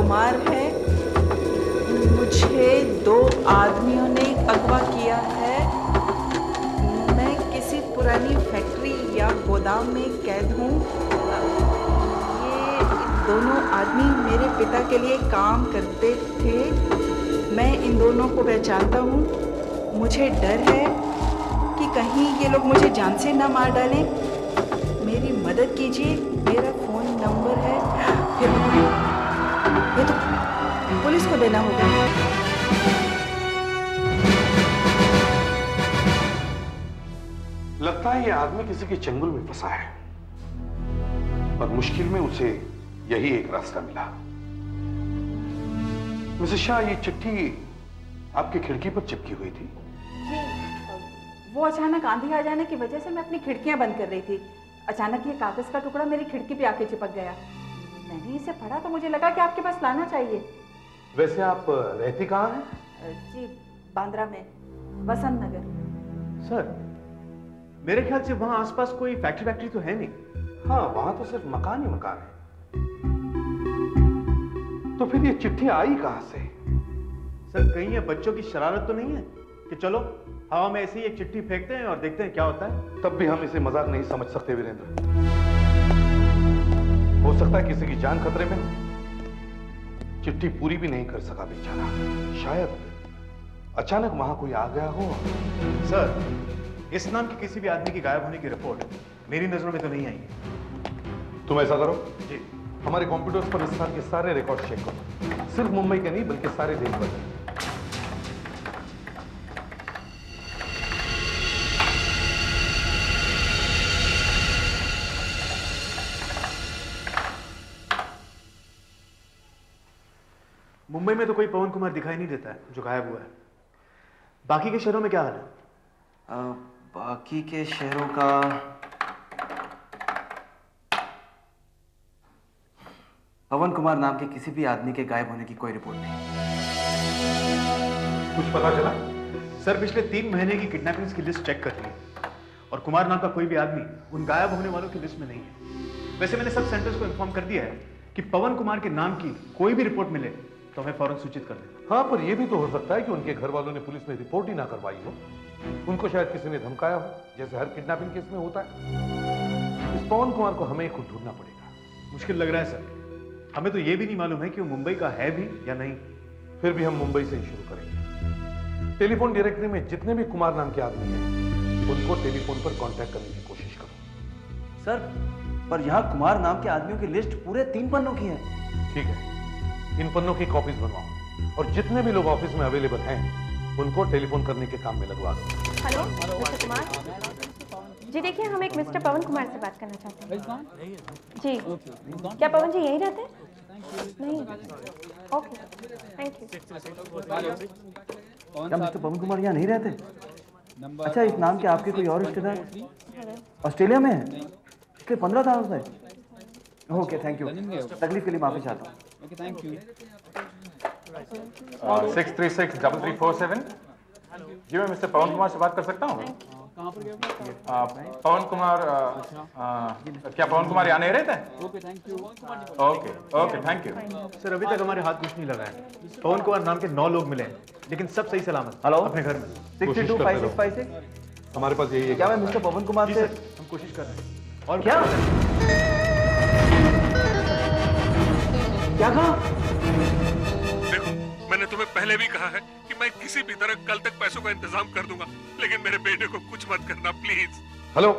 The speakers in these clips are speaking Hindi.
कुमार है। मुझे 2 आदमियों ने अगवा किया है। मैं किसी पुरानी फैक्ट्री या गोदाम में कैद हूँ। ये दोनों आदमी मेरे पिता के लिए काम करते थे। मैं इन दोनों को पहचानता हूँ। मुझे डर है कि कहीं ये लोग मुझे जान से ना मार डालें। मेरी मदद कीजिए। मेरा फ़ोन नंबर है। ये तो पुलिस को देना होगा। लगता है ये आदमी किसी के चंगुल में फंसा है और मुश्किल में उसे यही एक रास्ता मिला। मिसेस शाह, ये चिट्ठी आपकी खिड़की पर चिपकी हुई थी? जी, वो अचानक आंधी आ जाने की वजह से मैं अपनी खिड़कियां बंद कर रही थी। अचानक ये कागज का टुकड़ा मेरी खिड़की पे आके चिपक गया। मैंने इसे पढ़ा तो मुझे लगा कि आपके पास लाना चाहिए। वैसे आप रहती कहाँ हैं? जी, बांद्रा में, वसंत नगर। सर, मेरे ख्याल से वहां आसपास कोई फैक्ट्री तो है नहीं। हाँ, वहां तो सिर्फ मकान ही मकान है। तो फिर ये चिट्ठी आई कहां से? सर, कहीं ये बच्चों की शरारत तो नहीं है कि चलो हवा में ऐसे ही एक चिट्ठी फेंकते हैं और देखते हैं क्या होता है? तब भी हम इसे मजाक नहीं समझ सकते वीरेंद्र। हो सकता है किसी की जान खतरे में हो। चिट्ठी पूरी भी नहीं कर सका बेचारा। शायद अचानक वहां कोई आ गया हो। सर, इस नाम के किसी भी आदमी की गायब होने की रिपोर्ट मेरी नजरों में तो नहीं आई है। तुम ऐसा करो जी, हमारे कंप्यूटर्स पर इस साल के सारे रिकॉर्ड चेक करो। सिर्फ मुंबई के नहीं बल्कि सारे देश भर के। मुंबई में तो कोई पवन कुमार दिखाई नहीं देता है जो गायब हुआ है। बाकी के शहरों में क्या हाल है? बाकी के शहरों का पवन कुमार नाम के किसी भी आदमी के गायब होने की कोई रिपोर्ट नहीं। कुछ पता चला? सर, पिछले 3 महीने की किडनैपिंग्स की लिस्ट चेक कर ली और कुमार नाम का कोई भी आदमी उन गायब होने वालों की लिस्ट में नहीं है। वैसे मैंने सब सेंटर्स को इन्फॉर्म कर दिया है कि पवन कुमार के नाम की कोई भी रिपोर्ट मिले तो हमें फौरन सूचित कर दें। हाँ, पर यह भी तो हो सकता है कि उनके घर वालों ने पुलिस में रिपोर्ट ही ना करवाई हो। उनको शायद किसी ने धमकाया हो, जैसे हर किडनैपिंग केस में होता है। इस पवन कुमार को हमें खुद ढूंढना पड़ेगा। मुश्किल लग रहा है सर। हमें तो यह भी नहीं मालूम है कि वो मुंबई का है भी या नहीं। फिर भी हम मुंबई से ही शुरू करेंगे। टेलीफोन डायरेक्टरी में जितने भी कुमार नाम के आदमी हैं, उनको टेलीफोन पर कांटेक्ट करने की कोशिश करो। सर, पर यहाँ कुमार नाम के आदमियों की लिस्ट पूरे 3 पन्नों की है। ठीक है, इन पन्नों की कॉपीज बनवाओ और जितने भी लोग ऑफिस में अवेलेबल हैं, उनको टेलीफोन करने के काम में लगवा दो। हेलो मिस्टर कुमार जी, देखिए हम एक मिस्टर पवन कुमार से बात करना चाहते हैं। जी, क्या पवन जी यहीं रहते हैं? नहीं, ओके, थैंक यू। क्या मिस्टर पवन कुमार यहाँ नहीं रहते? अच्छा, इस नाम के आपके कोई और रिश्तेदार ऑस्ट्रेलिया में है? पिछले 15 सालों से? Okay, thank you. तकलीफ के लिए माफी चाहता हूँ। Okay, thank you. 636-3347। जी, मैं मिस्टर पवन कुमार से बात कर सकता हूँ? पवन कुमार, क्या पवन कुमार यहाँ नहीं रहते? Okay, thank you. Okay okay, thank you. Sir, अभी तक हमारे हाथ कुछ नहीं लगा है। पवन कुमार नाम के 9 लोग मिले हैं, लेकिन सब सही सलामत हेलो? अपने घर में। 625656। हमारे पास यही है। क्या मैं मिस्टर पवन कुमार जी से? सर, हम कोशिश कर रहे हैं। और क्या क्या कहा? देखो, मैंने तुम्हें पहले भी कहा है कि मैं किसी भी तरह कल तक पैसों का इंतजाम कर दूंगा, लेकिन मेरे बेटे को कुछ मत करना प्लीज। हेलो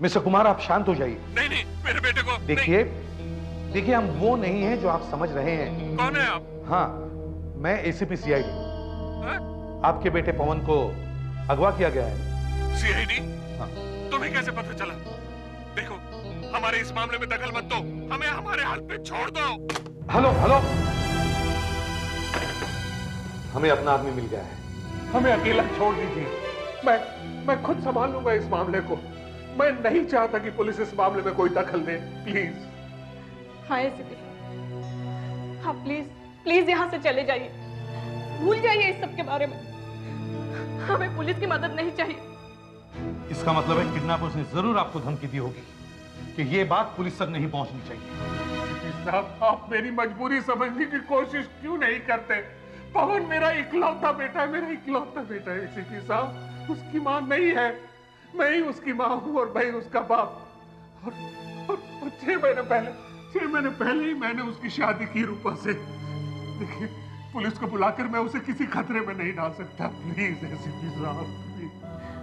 मिस्टर कुमार, आप शांत हो जाइए। नहीं नहीं, मेरे बेटे को देखिए, हम वो नहीं हैं जो आप समझ रहे हैं। कौन है आप? हाँ, मैं एसीपी सीआईडी। हाँ? आपके बेटे पवन को अगवा किया गया है। सीआईडी? हाँ। तुम्हें कैसे पता चला? देखो, हमारे इस मामले में दखल मत दो, हमें हमारे हाल पे छोड़ दो। हेलो, हमें अपना आदमी मिल गया है। हमें अकेला छोड़ दीजिए। मैं खुद संभाल लूंगा इस मामले को। मैं नहीं चाहता कि पुलिस इस मामले में कोई दखल दे, प्लीज। हाँ एसीपी, हाँ प्लीज प्लीज यहाँ से चले जाइए, भूल जाइए इस सब के बारे में। हमें पुलिस की मदद नहीं चाहिए। इसका मतलब है किडनैपर्स ने जरूर आपको धमकी दी होगी कि ये बात पुलिस तक नहीं पहुंचनी चाहिए। साहब, आप मेरी मजबूरी समझने की कोशिश क्यों नहीं करते? पवन मेरा इकलौता बेटा है, मेरा इकलौता बेटा है एसीपी साहब। उसकी माँ नहीं है, मैं ही उसकी माँ हूँ और मैं ही उसका बाप। और 6 महीने पहले ही मैंने उसकी शादी की रूपा से। देखिए, पुलिस को बुलाकर मैं उसे किसी खतरे में नहीं डाल सकता। प्लीज एसीपी साहब, प्लीज।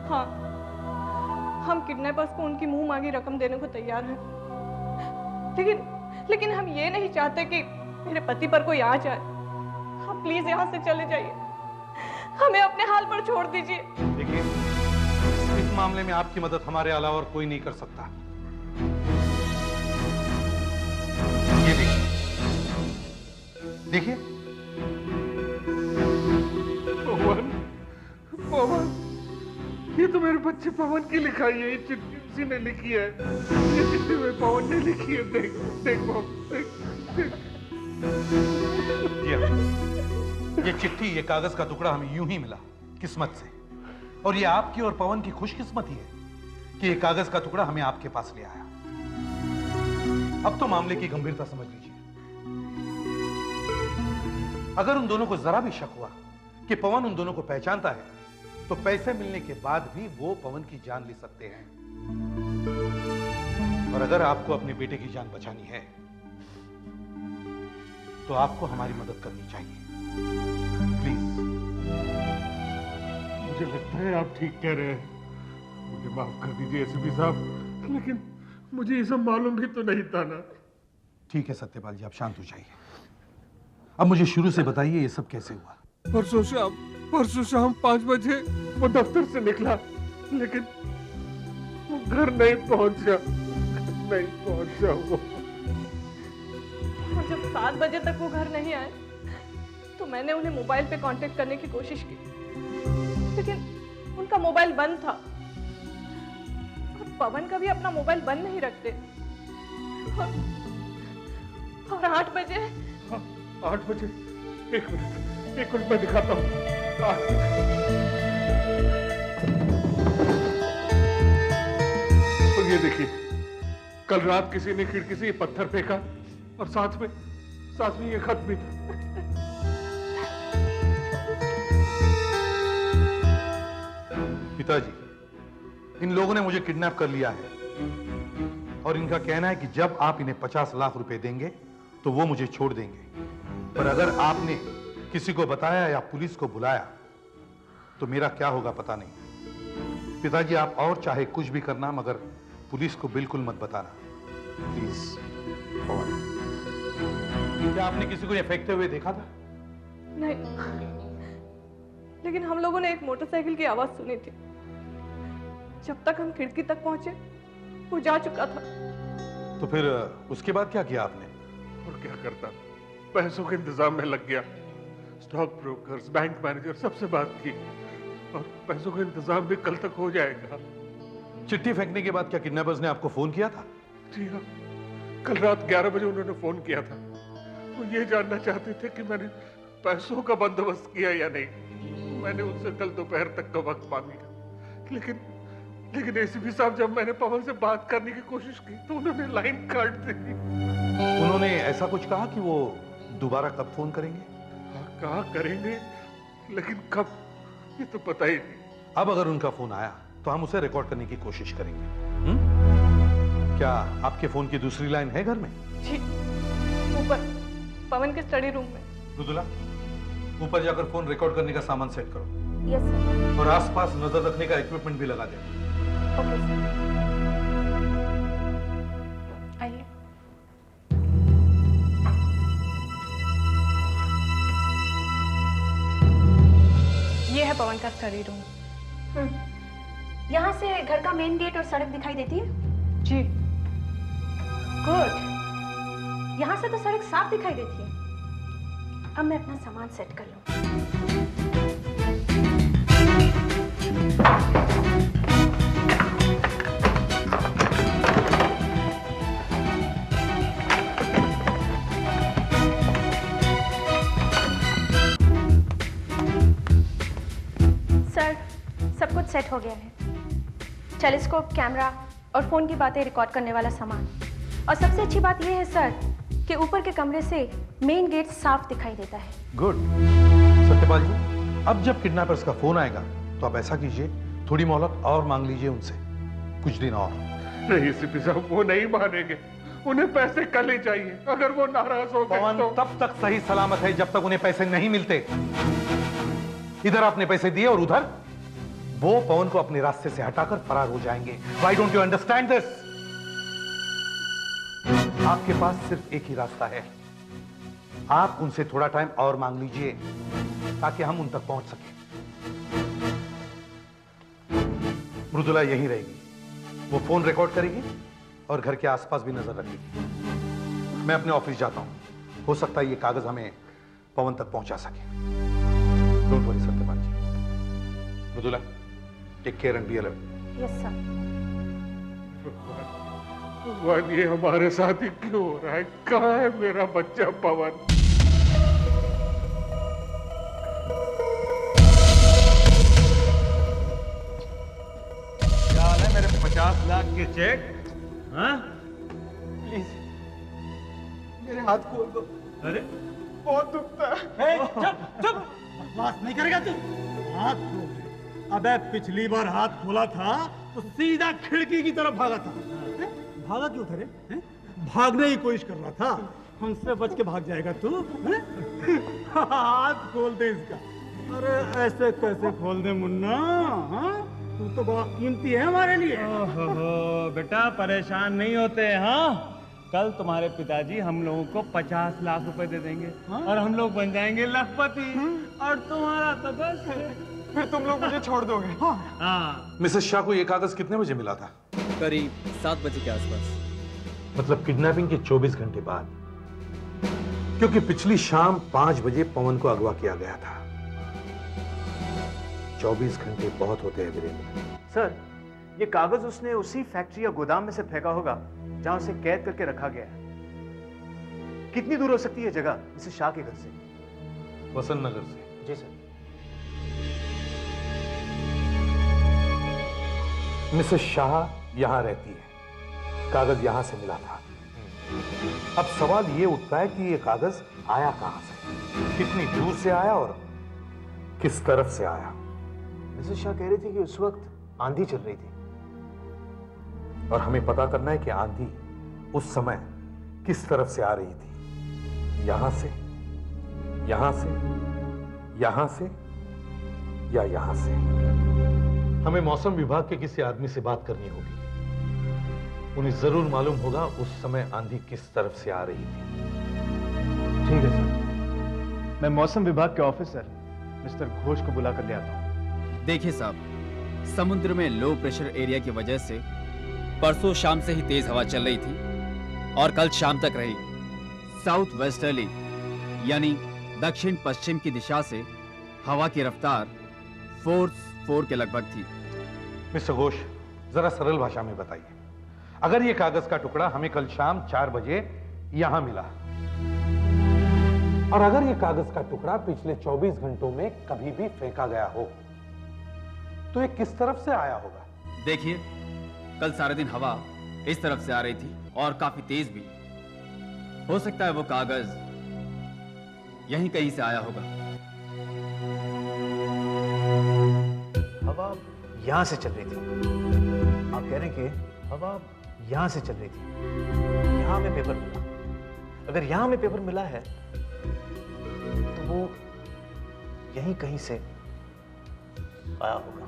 हाँ, हम किडनैपर्स को उनकी मुंह मांगी रकम देने को तैयार हैं, लेकिन हम ये नहीं चाहते कि मेरे पति पर कोई आ जाए। आप प्लीज यहाँ से चले जाइए, हमें अपने हाल पर छोड़ दीजिए। देखिए, इस मामले में आपकी मदद हमारे अलावा और कोई नहीं कर सकता। ये देखिए, पवन, ये तो मेरे बच्चे पवन की लिखाई है। ये चिट्ठी उसी ने लिखी है, ये चिट्ठी में पवन ने लिखी है। देख देख। ये चिट्ठी, ये कागज का टुकड़ा हमें यूं ही मिला किस्मत से। और ये आपकी और पवन की खुशकिस्मती है कि ये कागज का टुकड़ा हमें आपके पास ले आया। अब तो मामले की गंभीरता समझ लीजिए। अगर उन दोनों को जरा भी शक हुआ कि पवन उन दोनों को पहचानता है, तो पैसे मिलने के बाद भी वो पवन की जान ले सकते हैं। और अगर आपको अपने बेटे की जान बचानी है, तो आपको हमारी मदद करनी चाहिए। प्लीज। मुझे लगता है आप ठीक कह रहे हैं। मुझे माफ कर दीजिए एसीपी साहब, लेकिन मुझे ये सब मालूम भी तो नहीं था ना। ठीक है सत्यपाल जी, आप शांत हो जाइए। अब मुझे शुरू से बताइए, ये सब कैसे हुआ? परसों शाम 5 बजे वो दफ्तर से निकला, लेकिन वो घर नहीं पहुंचा वो। और जब 7 बजे तक वो घर नहीं आए, तो मैंने उन्हें मोबाइल पे कांटेक्ट करने की कोशिश की, लेकिन उनका मोबाइल बंद था। और पवन का भी अपना मोबाइल बंद नहीं रखते। और 8 बजे। हाँ, 8 बजे। एक मिनट मैं दिखाता हूँ। और ये देखिए, कल रात किसी ने खिड़की से ये पत्थर फेंका और साथ में ये खत भी था। पिताजी, इन लोगों ने मुझे किडनैप कर लिया है और इनका कहना है कि जब आप इन्हें 50 लाख रुपए देंगे तो वो मुझे छोड़ देंगे। पर अगर आपने किसी को बताया या पुलिस को बुलाया तो मेरा क्या होगा पता नहीं। पिताजी, आप और चाहे कुछ भी करना, मगर पुलिस को बिल्कुल मत बताना, प्लीज। क्या आपने किसी को ये फेंकते हुए देखा था? नहीं, लेकिन हम लोगों ने एक मोटरसाइकिल की आवाज सुनी थी। जब तक हम खिड़की तक पहुंचे, वो जा चुका था। तो फिर उसके बाद क्या किया आपने? और क्या करता, पैसों के इंतजाम में लग गया। स्टॉक ब्रोकर्स, बैंक मैनेजर, सबसे बात की और पैसों का इंतजाम भी कल तक हो जाएगा। चिट्ठी फेंकने के बाद क्या किडनैपर्स ने आपको फोन किया था? जी हाँ, कल रात 11 बजे उन्होंने फोन किया था। वो ये जानना चाहते थे कि मैंने पैसों का बंदोबस्त किया या नहीं। मैंने उनसे कल दोपहर तक का वक्त मांगा, लेकिन एसीपी साहब, जब मैंने पवन से बात करने की कोशिश की तो उन्होंने लाइन काट दी। उन्होंने ऐसा कुछ कहा कि वो दोबारा कब फोन करेंगे? हाँ, कहा करेंगे, लेकिन कब ये तो पता ही नहीं। अब अगर उनका फोन आया तो हम उसे रिकॉर्ड करने की कोशिश करेंगे। क्या आपके फोन की दूसरी लाइन है घर में? जी, ऊपर पवन के स्टडी रूम में। रुदुला, ऊपर जाकर फोन रिकॉर्ड करने का सामान सेट करो। Yes sir. और आसपास नजर रखने का इक्विपमेंट भी लगा दे। Okay sir. आइए। ये है पवन का स्टडी रूम। यहाँ से घर का मेन गेट और सड़क दिखाई देती है? जी। गुड। यहाँ से तो सड़क साफ दिखाई देती है। अब मैं अपना सामान सेट कर लूँ। सर, सब कुछ सेट हो गया है। टेलीस्कोप, कैमरा और फोन की बातें रिकॉर्ड करने वाला सामान। और सबसे अच्छी बात यह है सर कि ऊपर के कमरे से मेन गेट साफ दिखाई देता है। गुड। सत्यपाल जी, अब जब किडनैपर्स का फोन आएगा तो आप ऐसा कीजिए, थोड़ी मोहलत और मांग लीजिए उनसे, कुछ दिन और। नहीं सीपी साहब, वो नहीं मानेंगे, उन्हें पैसे कल ही चाहिए। अगर वो नाराज हो गए पवन तो तब तक सही सलामत है जब तक उन्हें पैसे नहीं मिलते। इधर आपने पैसे दिए और उधर वो पवन को अपने रास्ते से हटाकर फरार हो जाएंगे। Why don't you understand this? आपके पास सिर्फ एक ही रास्ता है, आप उनसे थोड़ा टाइम और मांग लीजिए ताकि हम उन तक पहुंच सकें। मृदुला यहीं रहेगी, वो फोन रिकॉर्ड करेगी और घर के आसपास भी नजर रखेगी। मैं अपने ऑफिस जाता हूं, हो सकता है ये कागज हमें पवन तक पहुंचा सके। Don't worry Satyapal ji. Mridula, take care and be alert. Yes sir. भगवान, ये हमारे साथ ही क्यों हो रहा है? कहाँ है मेरा बच्चा पवन? क्या हाल है मेरे 50 लाख के चेक? हाँ? प्लीज मेरे हाथ खोल दो। अरे बहुत दुखता है। चुप चुप, बकवास नहीं करेगा तू। हाथ खोल दे। अबे पिछली बार हाथ खोला था तो सीधा खिड़की की तरफ भागा था। भागा क्यों था रे? हैं? भागने की कोशिश कर रहा था, हमसे बच के भाग जाएगा तू? हैं? हाथ खोल दे इसका। अरे ऐसे कैसे खोल दे मुन्ना? हाँ? तू तो बहुत कीमती है हमारे लिए। ओहो बेटा, परेशान नहीं होते। हाँ, कल तुम्हारे पिताजी हम लोगों को 50 लाख रुपए दे देंगे। हाँ? और हम लोग बन जाएंगे लखपति। और तुम्हारा तो बस फिर तुम लोग मुझे छोड़ दोगे? हाँ। मिसेस शाह को ये कागज कितने बजे मिला था? करीब 7 बजे के आसपास। मतलब किडनैपिंग के 24 घंटे बाद, क्योंकि पिछली शाम 5 बजे पवन को अगवा किया गया था। 24 घंटे बहुत होते हैं वीरेंद्र। सर, ये कागज उसने उसी फैक्ट्री या गोदाम में से फेंका होगा जहां उसे कैद करके रखा गया है। कितनी दूर हो सकती है जगह मिसेस शाह के घर से? वसंत नगर से। जी सर। मिसेस शाह यहां रहती है, कागज यहां से मिला था। अब सवाल यह उठता है कि यह कागज आया कहां से, कितनी दूर से आया और किस तरफ से आया। मिसेस शाह कह रही थी कि उस वक्त आंधी चल रही थी, और हमें पता करना है कि आंधी उस समय किस तरफ से आ रही थी, यहां से, यहां से, यहां से या यहां से। हमें मौसम विभाग के किसी आदमी से बात करनी होगी, उन्हें जरूर मालूम होगा उस समय आंधी किस तरफ से आ रही थी। ठीक है सर, मैं मौसम विभाग के ऑफिसर मिस्टर घोष को बुला कर ले आता हूं। देखिए साहब, समुद्र में लो प्रेशर एरिया की वजह से परसों शाम से ही तेज हवा चल रही थी और कल शाम तक रही। साउथ वेस्टर्ली यानी दक्षिण पश्चिम की दिशा से हवा की रफ्तार फोर्स 4 के लगभग थी। मिस्टर घोष, जरा सरल भाषा में बताइए, अगर ये कागज का टुकड़ा हमें कल शाम 4 बजे यहां मिला, और अगर ये कागज का टुकड़ा पिछले 24 घंटों में कभी भी फेंका गया हो, तो ये किस तरफ से आया होगा? देखिए, कल सारे दिन हवा इस तरफ से आ रही थी और काफी तेज भी। हो सकता है वो कागज यहीं कहीं से आया होगा। हवा यहां से चल रही थी। आप कह रहे हैं कि हवा यहां से चल रही थी, यहां में पेपर मिला। अगर यहां में पेपर मिला है तो वो यहीं कहीं से आया होगा।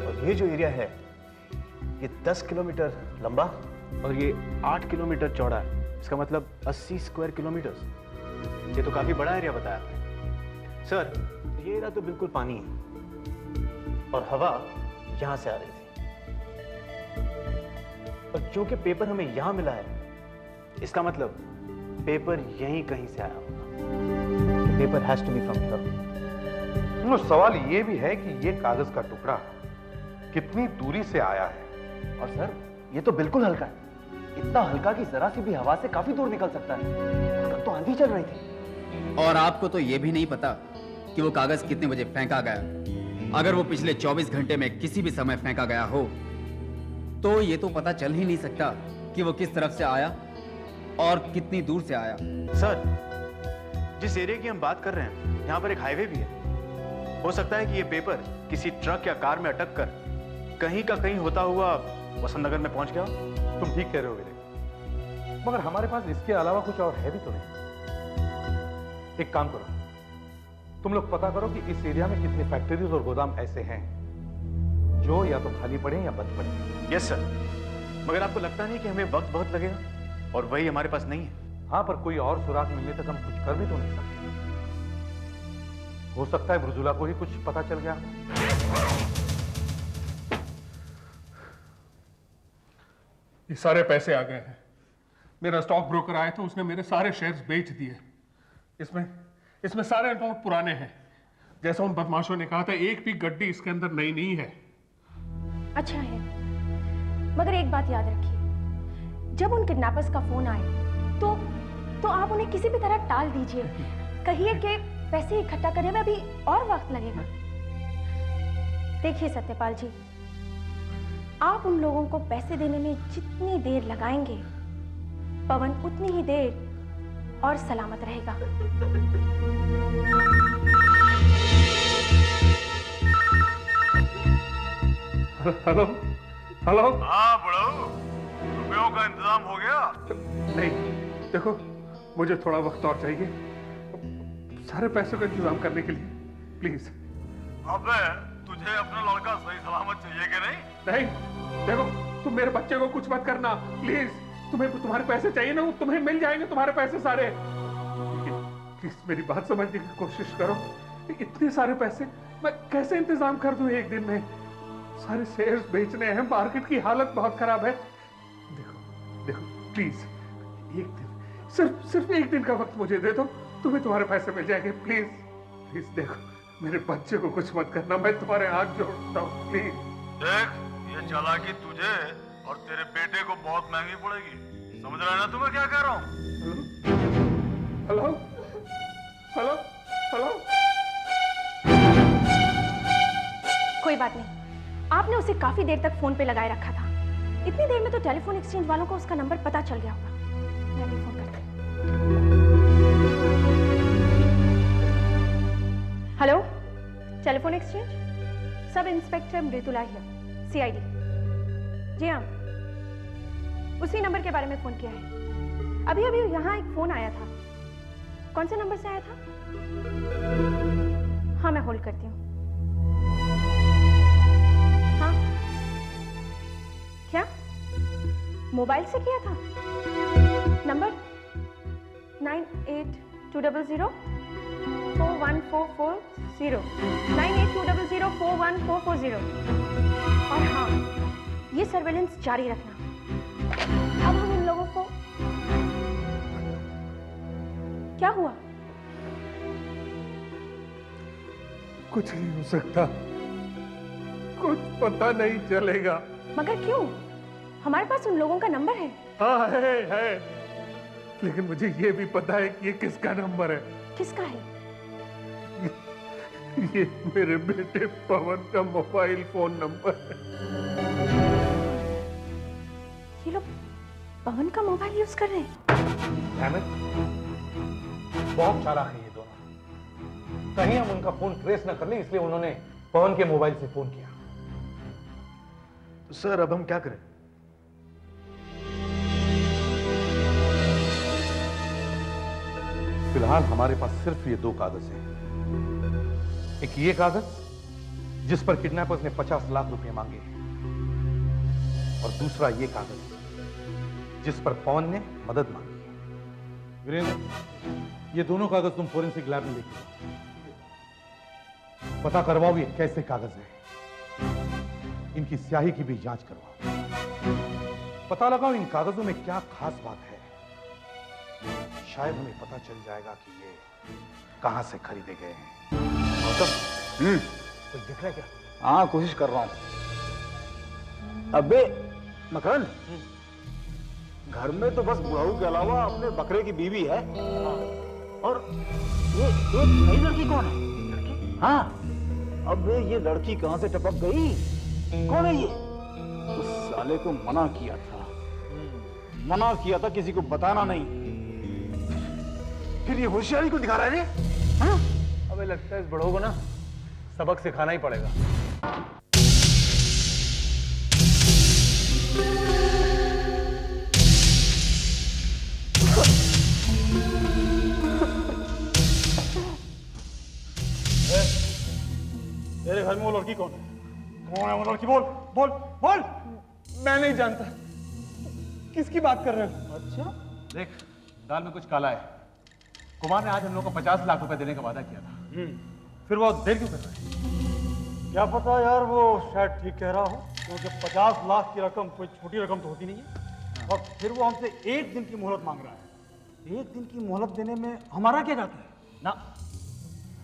और ये जो एरिया है ये 10 किलोमीटर लंबा और ये 8 किलोमीटर चौड़ा है। इसका मतलब 80 स्क्वायर किलोमीटर। ये तो काफी बड़ा एरिया बताया आपने। सर, ये एरिया तो बिल्कुल पानी है और हवा यहां से आ रही थी। और चूंकि पेपर हमें यहां मिला है, इसका मतलब पेपर यहीं कहीं से आया होगा। Paper has to be from here. सवाल यह भी है कि यह कागज का टुकड़ा कितनी दूरी से आया है। और सर, ये तो बिल्कुल हल्का है, इतना हल्का कि जरा सी भी हवा से काफी दूर निकल सकता है। कल तो आंधी चल रही थी। और आपको तो ये भी नहीं पता कि वो कागज कितने बजे फेंका गया। अगर वो पिछले 24 घंटे में किसी भी समय फेंका गया हो तो ये तो पता चल ही नहीं सकता कि वो किस तरफ से आया और कितनी दूर से आया। सर, जिस एरिया की हम बात कर रहे हैं यहाँ पर एक हाईवे भी है। हो सकता है कि ये पेपर किसी ट्रक या कार में अटक कर कहीं का कहीं होता हुआ वसंत नगर में पहुंच गया। तुम ठीक कह रहे हो विवेक, मगर हमारे पास इसके अलावा कुछ और है भी तो नहीं। एक काम करो, तुम लोग पता करो कि इस एरिया में कितने फैक्ट्रीज और गोदाम ऐसे हैं जो या तो खाली पड़े या बंद पड़े। यस सर, मगर आपको लगता नहीं कि हमें वक्त बहुत लगेगा और वही हमारे पास नहीं है? हाँ, पर कोई और सुराग मिलने तक हम कुछ कर भी तो नहीं सकते। हो सकता है मृदुला को ही कुछ पता चल गया। ये सारे पैसे आ गए हैं। मेरा स्टॉक ब्रोकर आया था, उसने मेरे सारे शेयर्स बेच दिए। इसमें सारे अकाउंट पुराने हैं। जैसा उन बदमाशों ने कहा था, एक भी गड्डी इसके अंदर नई नहीं है। अच्छा है, मगर एक बात याद रखिए, जब उन किडनैपर्स का फोन आए तो आप उन्हें किसी भी तरह टाल दीजिए। कहिए कि पैसे इकट्ठा करने में अभी और वक्त लगेगा। देखिए सत्यपाल जी, आप उन लोगों को पैसे देने में जितनी देर लगाएंगे, पवन उतनी ही देर और सलामत रहेगा। Hello hello. हाँ बड़ाऊ, रुपयों का इंतजाम हो गया? नहीं, देखो मुझे थोड़ा वक्त और चाहिए सारे पैसों का इंतजाम करने के लिए, प्लीज। अबे तुझे अपना लड़का सही सलामत चाहिए कि नहीं? नहीं, देखो तुम मेरे बच्चे को कुछ मत करना प्लीज। तुम्हारे पैसे चाहिए ना, तुम्हें मिल जाएंगे तुम्हारे पैसे सारे। प्लीज मेरी बात समझने की कोशिश करो। इतने सारे पैसे मैं कैसे इंतजाम कर दूं एक दिन में? सारे शेयर्स बेचने हैं, मार्केट की हालत बहुत खराब है। देखो प्लीज, एक दिन, सिर्फ एक दिन का वक्त मुझे दे दो, तुम्हें तुम्हारे पैसे मिल जाएंगे। प्लीज देखो, मेरे बच्चे को कुछ मत करना, मैं तुम्हारे हाथ जोड़ता हूँ प्लीज। देख, ये चालाकी तुझे और तेरे बेटे को बहुत महंगी पड़ेगी। समझ रहा है ना तुम्हें क्या कह रहा हूँ? Hello hello hello. कोई बात नहीं, आपने उसे काफी देर तक फोन पे लगाए रखा था। इतनी देर में तो टेलीफोन एक्सचेंज वालों को उसका नंबर पता चल गया होगा। मैं भी फोन करती हूँ। Hello, telephone exchange, sub inspector Mridula here, CID. जी हाँ, उसी नंबर के बारे में फोन किया है। अभी यहाँ एक फोन आया था। कौन से नंबर से आया था? हाँ, मैं होल्ड करती हूँ। हाँ, क्या मोबाइल से किया था? नंबर 9820041440, 9820041440। और हाँ, ये सर्वेलेंस जारी रखना। अब हम उन लोगों को, क्या हुआ? कुछ नहीं हो सकता, कुछ पता नहीं चलेगा। मगर क्यों? हमारे पास उन लोगों का नंबर है। हाँ है, लेकिन मुझे ये भी पता है कि ये किसका नंबर है। किसका है? ये मेरे बेटे पवन का मोबाइल फोन नंबर है। ये लोग पवन का मोबाइल यूज कर रहे हैं। बहुत चालाक है ये दोनों। कहीं हम उनका फोन ट्रेस न कर लें, इसलिए उन्होंने पवन के मोबाइल से फोन किया। तो सर अब हम क्या करें? फिलहाल हमारे पास सिर्फ ये दो कागज हैं। एक ये कागज जिस पर किडनैपर्स ने 50 लाख रुपए मांगे, और दूसरा ये कागज जिस पर पवन ने मदद मांगी। वीरेंद्र, ये दोनों कागज तुम फोरेंसिक लैब में लेके जाओ। पता करवाओ ये कैसे कागज है, इनकी स्याही की भी जांच करवाओ। पता लगाओ इन कागजों में क्या खास बात है। शायद हमें पता चल जाएगा कि ये कहां से खरीदे गए हैं। कुछ दिख रहा है क्या? हाँ, कोशिश कर रहा हूं। अबे मकरन, घर में तो बस बुढ़ाऊ के अलावा अपने बकरे की बीवी है। और ये नई लड़की कौन है? हाँ, अब ये लड़की कहां से टपक गई? कौन है ये? उस साले को मना किया था मना किया था किसी को बताना नहीं, फिर ये होशियारी को दिखा रहा है रे? हाँ? अबे लगता है इस बड़ों को ना सबक सिखाना ही पड़ेगा। तेरे घर में वो लड़की कौन है? कौन है वो लड़की? बोल बोल बोल। मैं नहीं जानता। किसकी बात कर रहे हो? अच्छा, देख, दाल में कुछ काला है। कुमार ने आज हम लोग को 50 लाख रुपए देने का वादा किया था। फिर वो देर क्यों कर रहा है? क्या पता यार, वो शायद ठीक कह रहा हो, क्योंकि 50 लाख की रकम कोई छोटी रकम तो होती नहीं है। और फिर वो हमसे 1 दिन की मोहलत मांग रहा है। 1 दिन की मोहलत देने में हमारा क्या जाता है? ना,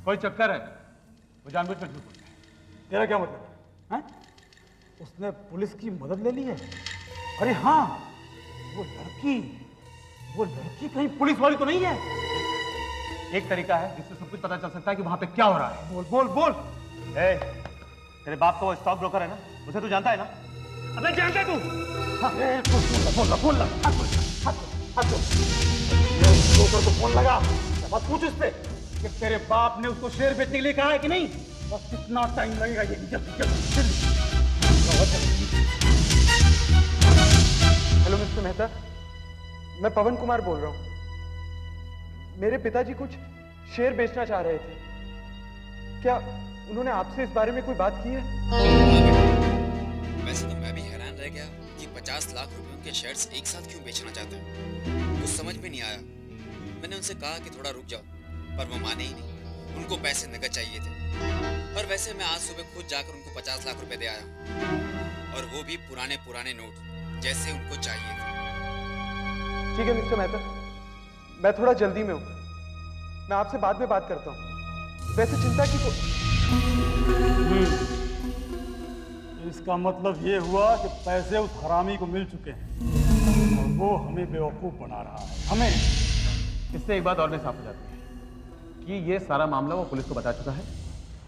कोई चक्कर है। वो जानबूझ कर झूठ बोल रहा है। तेरा क्या मतलब है? उसने पुलिस की मदद ले ली है? अरे हाँ, वो लड़की कहीं पुलिस वाली तो नहीं है? एक तरीका है जिससे सब कुछ पता चल सकता है कि वहां पे क्या हो रहा है। बोल बोल बोल। तेरे बाप का वो स्टॉक ब्रोकर है ना, उसे तू जानता है ना? अबे जानता तू? बोल ब्रोकर को फोन लगा, बस पूछ उससे कि तेरे बाप ने उसको शेयर बेचने के लिए कहा है कि नहीं? बस कितना टाइम लगेगा ये? जल्दी जल्दी जल्दी। हेलो मिस्टर मेहता, मैं पवन कुमार बोल रहा हूँ। मेरे पिताजी कुछ शेयर बेचना चाह रहे थे। क्या उन्होंने आपसे इस बारे में कोई बात की है? वैसे तो मैं भी हैरान रह गया कि 50 लाख रुपए उनके शेयर्स एक साथ क्यों बेचना चाहते हैं। कुछ समझ में नहीं आया। मैंने उनसे कहा कि थोड़ा रुक जाओ, पर वो माने ही नहीं। उनको पैसे नकद चाहिए थे। और वैसे मैं आज सुबह खुद जाकर उनको 50 लाख रुपए दे आया, और वो भी पुराने नोट जैसे उनको चाहिए थे। ठीक है मिस्टर मेहता, मैं थोड़ा जल्दी में हूँ, मैं आपसे बाद में बात करता हूँ। वैसे चिंता की इसका मतलब ये हुआ कि पैसे उस हरामी को मिल चुके हैं और वो हमें बेवकूफ बना रहा है। हमें इससे एक बात और भी साफ हो जाती है कि ये सारा मामला वो पुलिस को बता चुका है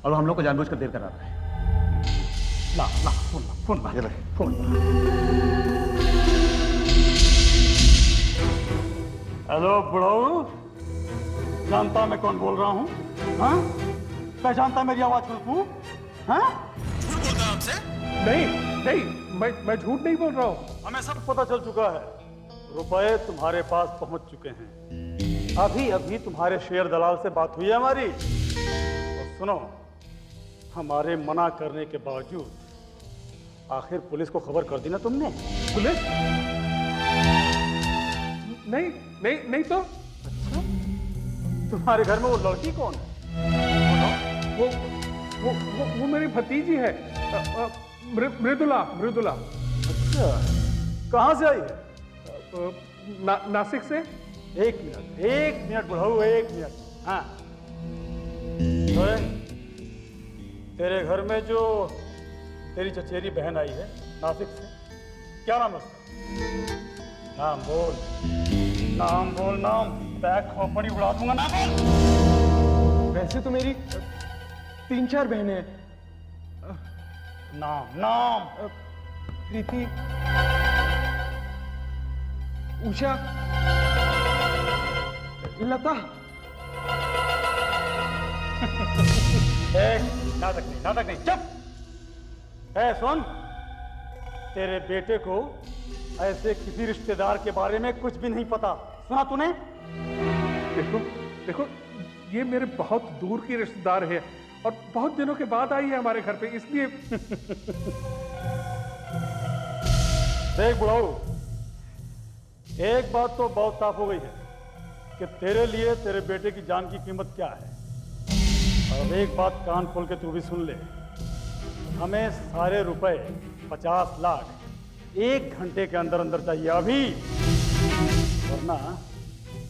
और वो हम लोग को जानबूझकर देर करा रहा है। ला फोन ला। हेलो बुढ़ाऊ, जानता मैं कौन बोल रहा हूँ? हाँ, पहचानता मेरी आवाज को तू? हाँ, झूठ बोलता है हमसे? नहीं, मैं झूठ नहीं बोल रहा हूँ। हमें सब पता चल चुका है। रुपए तुम्हारे पास पहुंच चुके हैं। अभी अभी तुम्हारे शेयर दलाल से बात हुई है हमारी। और सुनो, हमारे मना करने के बावजूद आखिर पुलिस को खबर कर दी ना तुमने? पुलिस? नहीं तो। अच्छा, तुम्हारे घर में वो लड़की कौन है? वो मेरी भतीजी है, मृदुला। अच्छा, कहाँ से आई है? नासिक से। एक मिनट बुढ़ाऊ, 1 मिनट। हाँ, तेरे घर में जो तेरी चचेरी बहन आई है नासिक से, क्या नाम है उसका? नाम बोल। बैग खोपड़ी उड़ा दूंगा। नाम बोल। वैसे तो मेरी 3-4 बहनें हैं। नाम। प्रीति, उषा, लता। नाटक नहीं, चुप। सुन, तेरे बेटे को ऐसे किसी रिश्तेदार के बारे में कुछ भी नहीं पता, सुना तूने? देखो, ये मेरे बहुत दूर की रिश्तेदार है और बहुत दिनों के बाद आई है हमारे घर पे, इसलिए। देख बुढ़ाऊ, एक बात तो बहुत साफ हो गई है कि तेरे लिए तेरे बेटे की जान की कीमत क्या है। और एक बात कान खोल के तू भी सुन ले, हमें सारे रुपए 50 लाख 1 घंटे के अंदर अंदर चाहिए अभी, वरना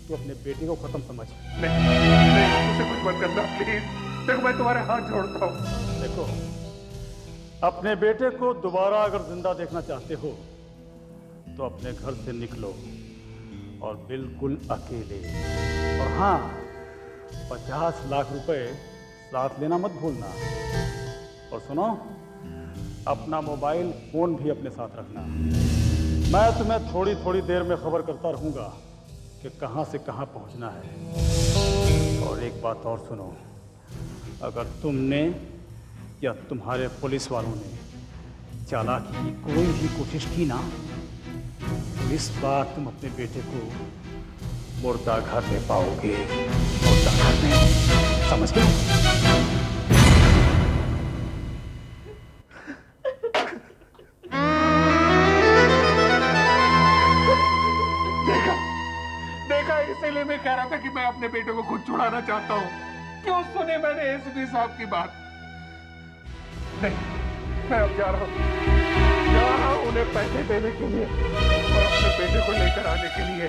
तू अपने बेटे को खत्म समझ। नहीं, उसे कुछ मत करना प्लीज। देखो, मैं तुम्हारे हाथ जोड़ता हूँ। देखो, अपने बेटे को दोबारा अगर जिंदा देखना चाहते हो तो अपने घर से निकलो और बिल्कुल अकेले। और हाँ, 50 लाख रुपए साथ लेना मत भूलना। और सुनो, अपना मोबाइल फोन भी अपने साथ रखना। मैं तुम्हें थोड़ी थोड़ी देर में खबर करता रहूंगा कि कहां से कहां पहुंचना है। और एक बात और सुनो, अगर तुमने या तुम्हारे पुलिस वालों ने चालाकी की कोई भी कोशिश की ना, तो इस बार तुम अपने बेटे को मुर्दा घर में पाओगे। मुर्दा घर में, समझ गए? देखा, इसीलिए मैं कह रहा था कि मैं अपने बेटे को खुद छुड़ाना चाहता हूँ। क्यों सुने मैंने एसपी साहब की बात? नहीं, मैं अब जा रहा हूँ उन्हें पैसे देने के लिए और अपने बेटे को लेकर आने के लिए।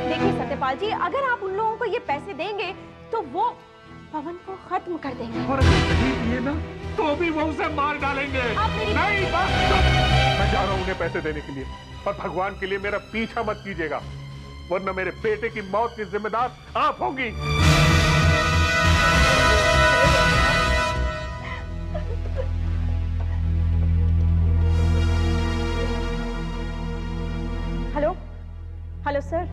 देखिए सत्यपाल जी, अगर आप उन लोगों को ये पैसे देंगे तो वो पवन को खत्म कर देंगे। और अगर नहीं दिए ना तो भी वो उसे मार डालेंगे। नहीं, बस मैं जा रहा हूँ उन्हें पैसे देने के लिए, और भगवान के लिए मेरा पीछा मत कीजिएगा, वरना मेरे बेटे की मौत की जिम्मेदार आप होंगी। हेलो हेलो सर,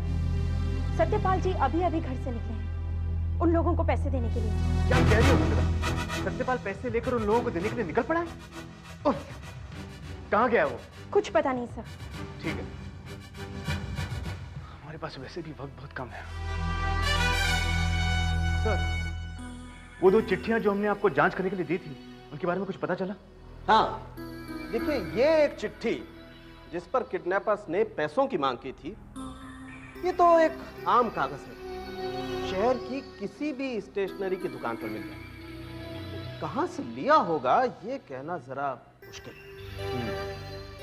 सत्यपाल जी अभी अभी घर से निकले हैं उन लोगों को पैसे देने के लिए। क्या कह रही हो बेटा? सत्यपाल पैसे लेकर उन लोगों को देने के लिए निकल पड़ा है? कहाँ गया वो? कुछ पता नहीं सर। ठीक है, हमारे पास वैसे भी वक्त बहुत कम है। सर, वो दो चिट्ठियां जो हमने आपको जांच करने के लिए दी थी, उनके बारे में कुछ पता चला? हाँ, देखिए ये एक चिट्ठी जिस पर किडनैपर्स ने पैसों की मांग की थी, ये तो एक आम कागज है, शहर की किसी भी स्टेशनरी की दुकान पर मिल जाए। कहां से लिया होगा ये कहना जरा मुश्किल है।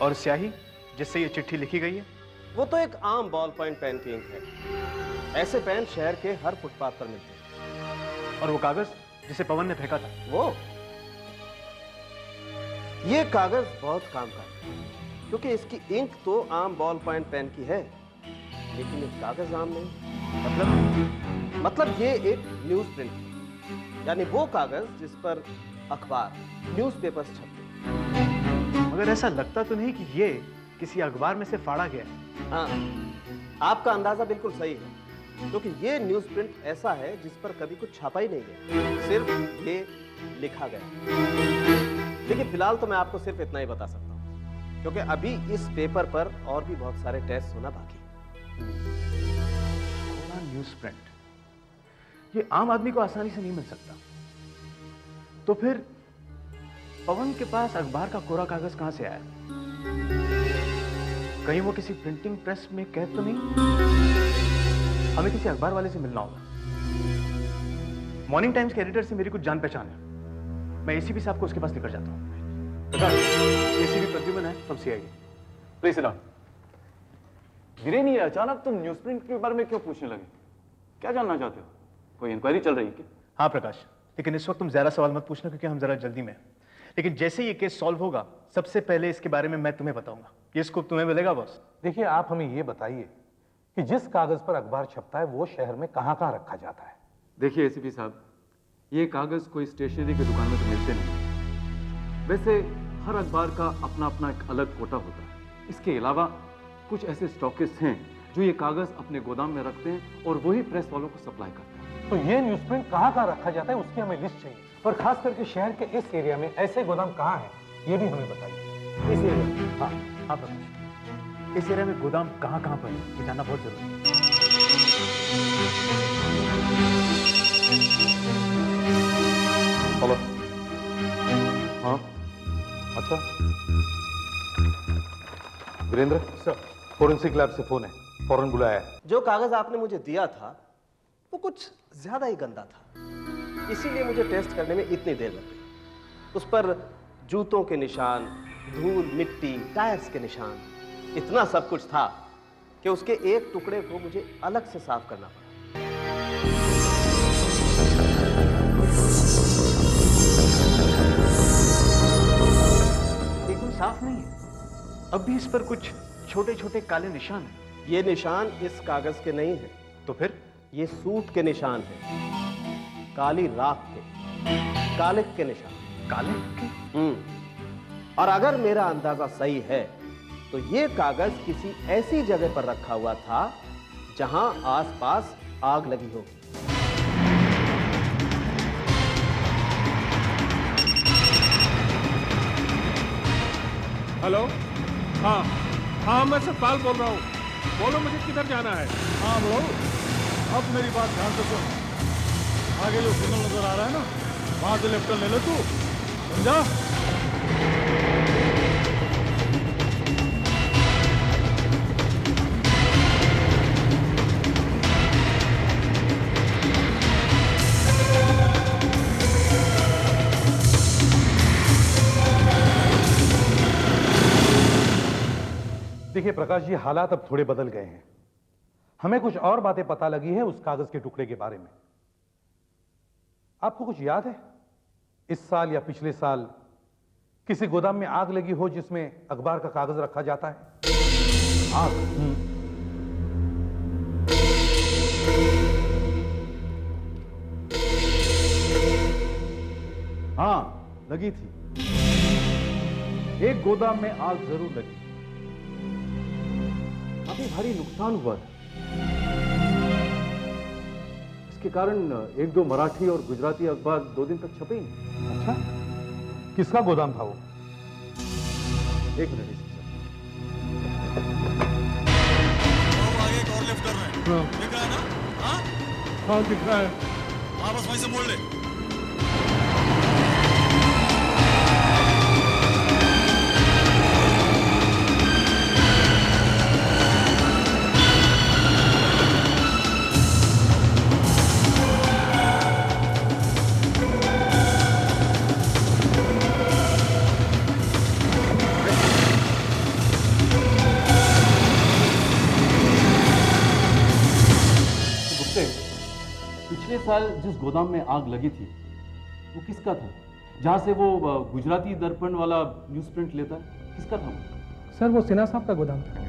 और स्याही जिससे ये चिट्ठी लिखी गई है? वो तो एक आम बॉल पॉइंट पेन की इंक है। ऐसे पेन शहर के हर फुटपाथ पर मिलते हैं। और वो कागज जिसे पवन ने फेंका था, वो ये कागज बहुत काम का है, क्योंकि इसकी इंक तो आम बॉल पॉइंट पेन की है, लेकिन ये कागज आम नहीं। मतलब ये एक न्यूज प्रिंट है, यानी वो कागज जिस पर अखबार, न्यूज़पेपर्स छपते हैं। मगर ऐसा लगता तो नहीं कि ये किसी अखबार में से फाड़ा गया है। हाँ, आपका अंदाजा बिल्कुल सही है, क्योंकि ये न्यूज प्रिंट ऐसा है जिस पर कभी कुछ छापा ही नहीं गया, सिर्फ ये लिखा गया। देखिए, फिलहाल तो मैं आपको सिर्फ इतना ही बता सकता हूँ, क्योंकि अभी इस पेपर पर और भी बहुत सारे टेस्ट होना बाकी है। न्यूज प्रिंट ये आम आदमी को आसानी से नहीं मिल सकता, तो फिर पवन के पास अखबार का कोरा कागज कहां से आया? कहीं वो किसी प्रिंटिंग प्रेस में कैद तो नहीं? हमें किसी अखबार वाले से मिलना होगा। मॉर्निंग टाइम्स के एडिटर से मेरी कुछ जान पहचान है, मैं एसीपी साहब को उसके पास लेकर जाता हूँ। एसीपी प्रद्युमन है from CID. Please sit down. Viren, ये अचानक तुम न्यूज प्रिंट के बारे में क्यों पूछने लगे? क्या जानना चाहते हो? कोई इंक्वायरी चल रही है क्या? हाँ प्रकाश, लेकिन इस वक्त तुम ज्यादा सवाल मत पूछना, क्योंकि हम जरा जल्दी में हैं। लेकिन जैसे ये केस सॉल्व होगा, सबसे पहले इसके बारे में मैं तुम्हें बताऊंगा। ये स्कूप तुम्हें मिलेगा बॉस। देखिए, आप हमें ये बताइए कि जिस कागज पर अखबार छपता है वो शहर में कहाँ रखा जाता है? देखिए एसीपी साहब, ये कागज कोई स्टेशनरी की दुकान में तो मिलते नहीं। वैसे हर अखबार का अपना अपना एक अलग कोटा होता है। इसके अलावा कुछ ऐसे स्टॉकिस्ट हैं जो ये कागज अपने गोदाम में रखते हैं और वही प्रेस वालों को सप्लाई करते हैं। तो ये न्यूज प्रिंट कहाँ रखा जाता है उसकी हमें लिस्ट चाहिए, और खास करके शहर के इस एरिया में ऐसे गोदाम कहाँ हैं ये भी हमें बताइए। इस एरिया? हाँ प्रकाश, इस एरिया में गोदाम कहाँ पर है ये जानना बहुत जरूरी है। हेलो। हाँ, अच्छा वीरेंद्र सर, फोरेंसिक लैब से फोन है, फौरन बुलाया है। जो कागज आपने मुझे दिया था वो कुछ ज्यादा ही गंदा था, इसीलिए मुझे टेस्ट करने में इतनी देर लग गई। उस पर जूतों के निशान, धूल, मिट्टी, टायर्स के निशान, इतना सब कुछ था कि उसके एक टुकड़े को मुझे अलग से साफ करना पड़ा। एकदम साफ नहीं है, अब भी इस पर कुछ छोटे छोटे काले निशान हैं। ये निशान इस कागज के नहीं है। तो फिर? ये सूट के निशान है, काली राख के, कालिक के निशान। कालिक के? और अगर मेरा अंदाजा सही है तो ये कागज किसी ऐसी जगह पर रखा हुआ था जहां आसपास आग लगी हो। हेलो, हाँ हाँ, मैं सतपाल बोल रहा हूँ। बोलो, मुझे किधर जाना है? हाँ बोलो, अब मेरी बात ध्यान से सुन। आगे जो सिग्नल नजर आ रहा है ना, वहां से लेफ्ट टर्न ले लो तू, समझा? देखिए प्रकाश जी, हालात अब थोड़े बदल गए हैं। हमें कुछ और बातें पता लगी है उस कागज के टुकड़े के बारे में। आपको कुछ याद है, इस साल या पिछले साल किसी गोदाम में आग लगी हो जिसमें अखबार का कागज रखा जाता है? आग? हाँ, लगी थी। एक गोदाम में आग जरूर लगी। काफी भारी नुकसान हुआ था। इसके कारण एक दो मराठी और गुजराती अखबार 2 दिन तक छपे ही नहीं। अच्छा, किसका गोदाम था वो? एक मिनट आगे एक और लेफ्ट कर रहे हैं, दिख रहा है ना? हाँ हाँ, दिख रहा है। हाँ, बस वहीं से मोड़ ले। पिछले साल जिस गोदाम में आग लगी थी वो किसका था? जहां से वो गुजराती दर्पण वाला न्यूज प्रिंट लेता है, किसका था? सर वो सिन्हा साहब का गोदाम था।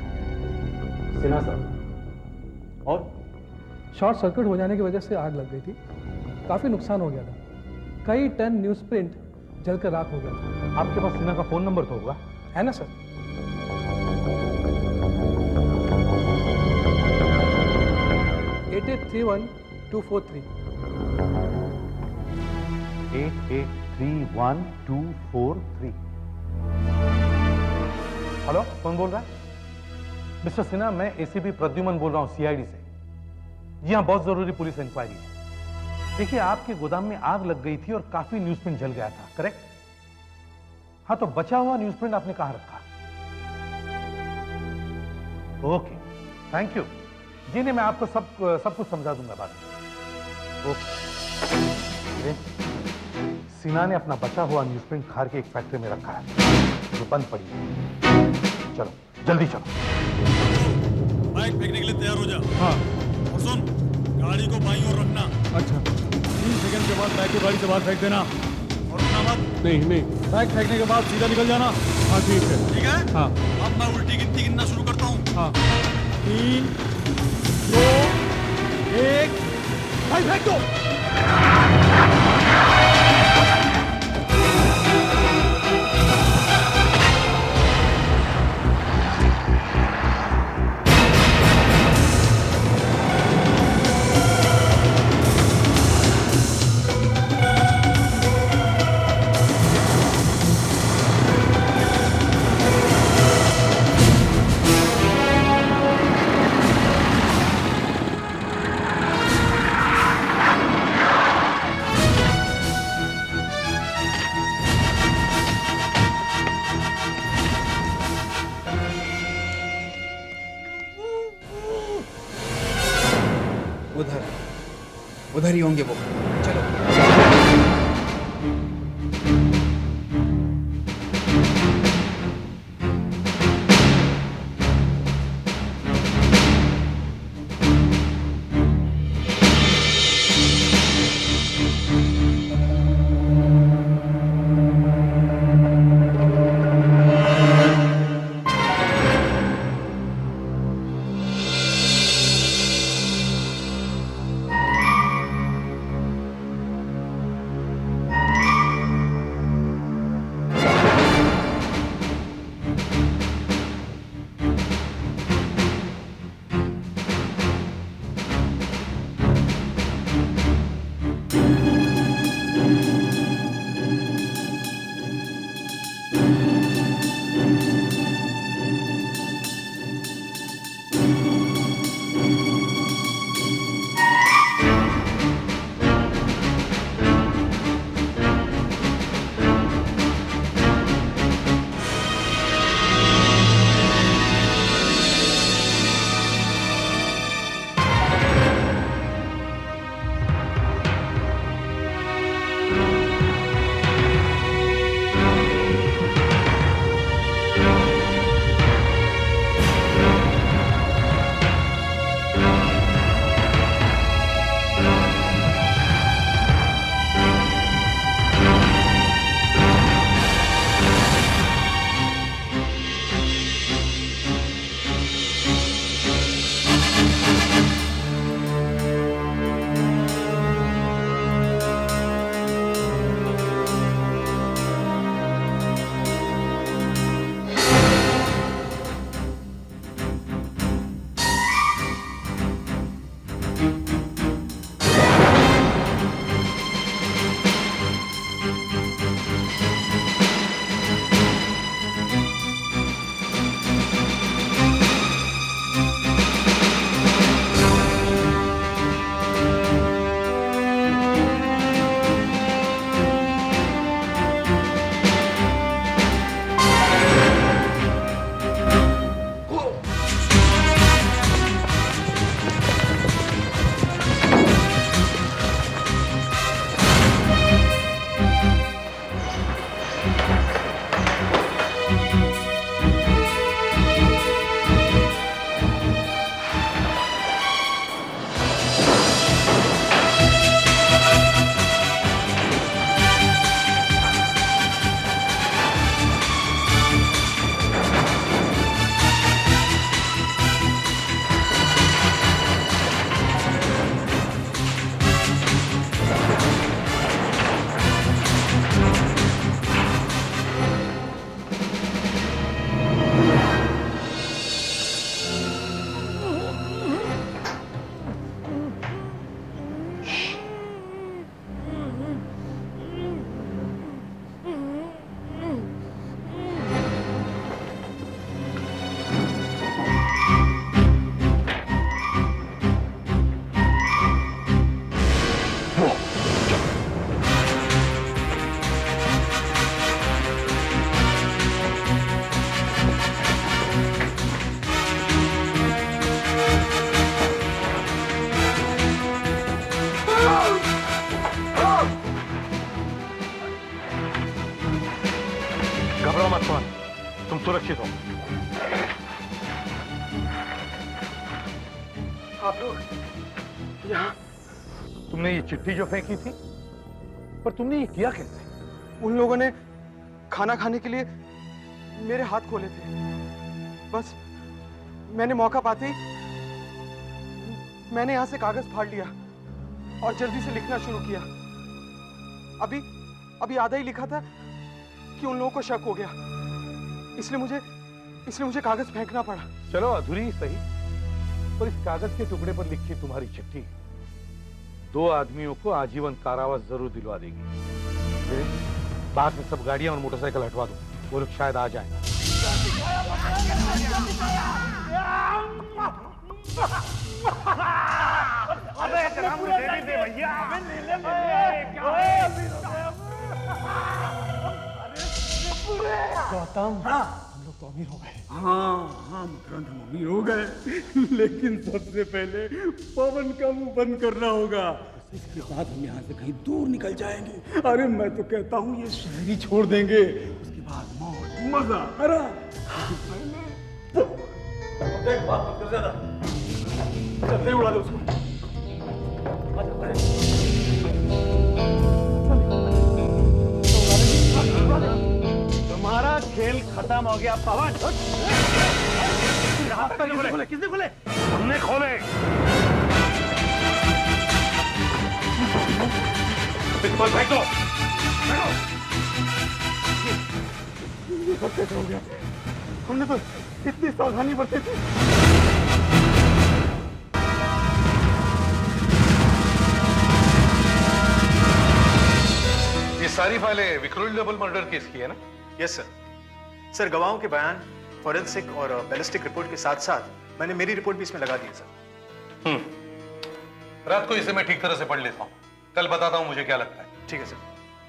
सिन्हा साहब? और शॉर्ट सर्किट हो जाने की वजह से आग लग गई थी, काफी नुकसान हो गया था। कई टन न्यूज प्रिंट जलकर राख हो गया था। आपके पास सिन्हा का फोन नंबर तो होगा? है ना सर? 8831-243। 8831-243। हेलो, कौन बोल रहा है? मिस्टर सिन्हा, मैं एसीपी प्रद्युमन बोल रहा हूं, सीआईडी से। जी हाँ, बहुत जरूरी पुलिस इंक्वायरी है। देखिए, आपके गोदाम में आग लग गई थी और काफी न्यूज प्रिंट जल गया था, करेक्ट? हाँ, तो बचा हुआ न्यूज प्रिंट आपने कहां रखा? Okay, thank you. जी नहीं, मैं आपको सब कुछ समझा दूंगा बाद में। ओके। सिन्हा ने अपना बचा हुआ न्यूज प्रिंट खार के एक फैक्ट्री में रखा है जो बंद पड़ी है। चलो जल्दी चलो। बाइक फेंकने के लिए तैयार हो जा। हाँ। और सुन, गाड़ी को बाईं ओर रखना। अच्छा। 3 सेकंड के बाद बाइक को गाड़ी से बाहर फेंक देना और रुकना मत। नहीं। बाइक फेंकने के बाद सीधा निकल जाना। हाँ ठीक है। ठीक है? हाँ। अब मैं उल्टी गिनती गिनना शुरू करता हूँ। हाँ। 3, 2, 1, भाई फेंक दो। उधर ही होंगे वो। चलो। मत पवन, तुम सुरक्षित हो। आप लोग यहाँ? तुमने ये चिट्ठी जो फेंकी थी, पर तुमने ये किया कैसे? उन लोगों ने खाना खाने के लिए मेरे हाथ खोले थे। बस मैंने मौका पाते ही मैंने यहां से कागज फाड़ लिया और जल्दी से लिखना शुरू किया। अभी आधा ही लिखा था कि उन लोगों को शक हो गया, इसलिए मुझे कागज फेंकना पड़ा। चलो अधूरी ही सही, पर इस कागज के टुकड़े पर लिखी तुम्हारी चिट्ठी 2 आदमियों को आजीवन कारावास जरूर दिलवा देगी। बाहर में सब गाड़ियां और मोटरसाइकिल हटवा दो, वो लोग शायद आ जाएं। अबे जनाब मुझे भी दे भैया। गौतम, हाँ हम लोग तो अमीर हो गए। हाँ तुरंत हम अमीर हो गए, लेकिन सबसे पहले पवन का मुंह बंद करना होगा। इसके बाद हम यहाँ से कहीं दूर निकल जाएंगे। अरे मैं तो कहता हूँ ये शहर ही छोड़ देंगे, उसके बाद मौज मजा आराम। चलते उड़ा दो उसको। तुम्हारा खेल खत्म हो गया पवन। किसने खोले? हमने खोले। पिस्तौल फेंक दो। ये सब कैसे हो गया? हमने तो इतनी सावधानी बरती थी। ये सारी फाइलें विक्रोली डबल मर्डर केस की है ना? Yes sir. सर गवाहों के बयान, फॉरेंसिक और बैलिस्टिक रिपोर्ट के साथ साथ मैंने मेरी रिपोर्ट भी इसमें लगा दी है सर। रात को इसे मैं ठीक तरह से पढ़ लेता हूँ, कल बताता हूँ मुझे क्या लगता है। ठीक है सर।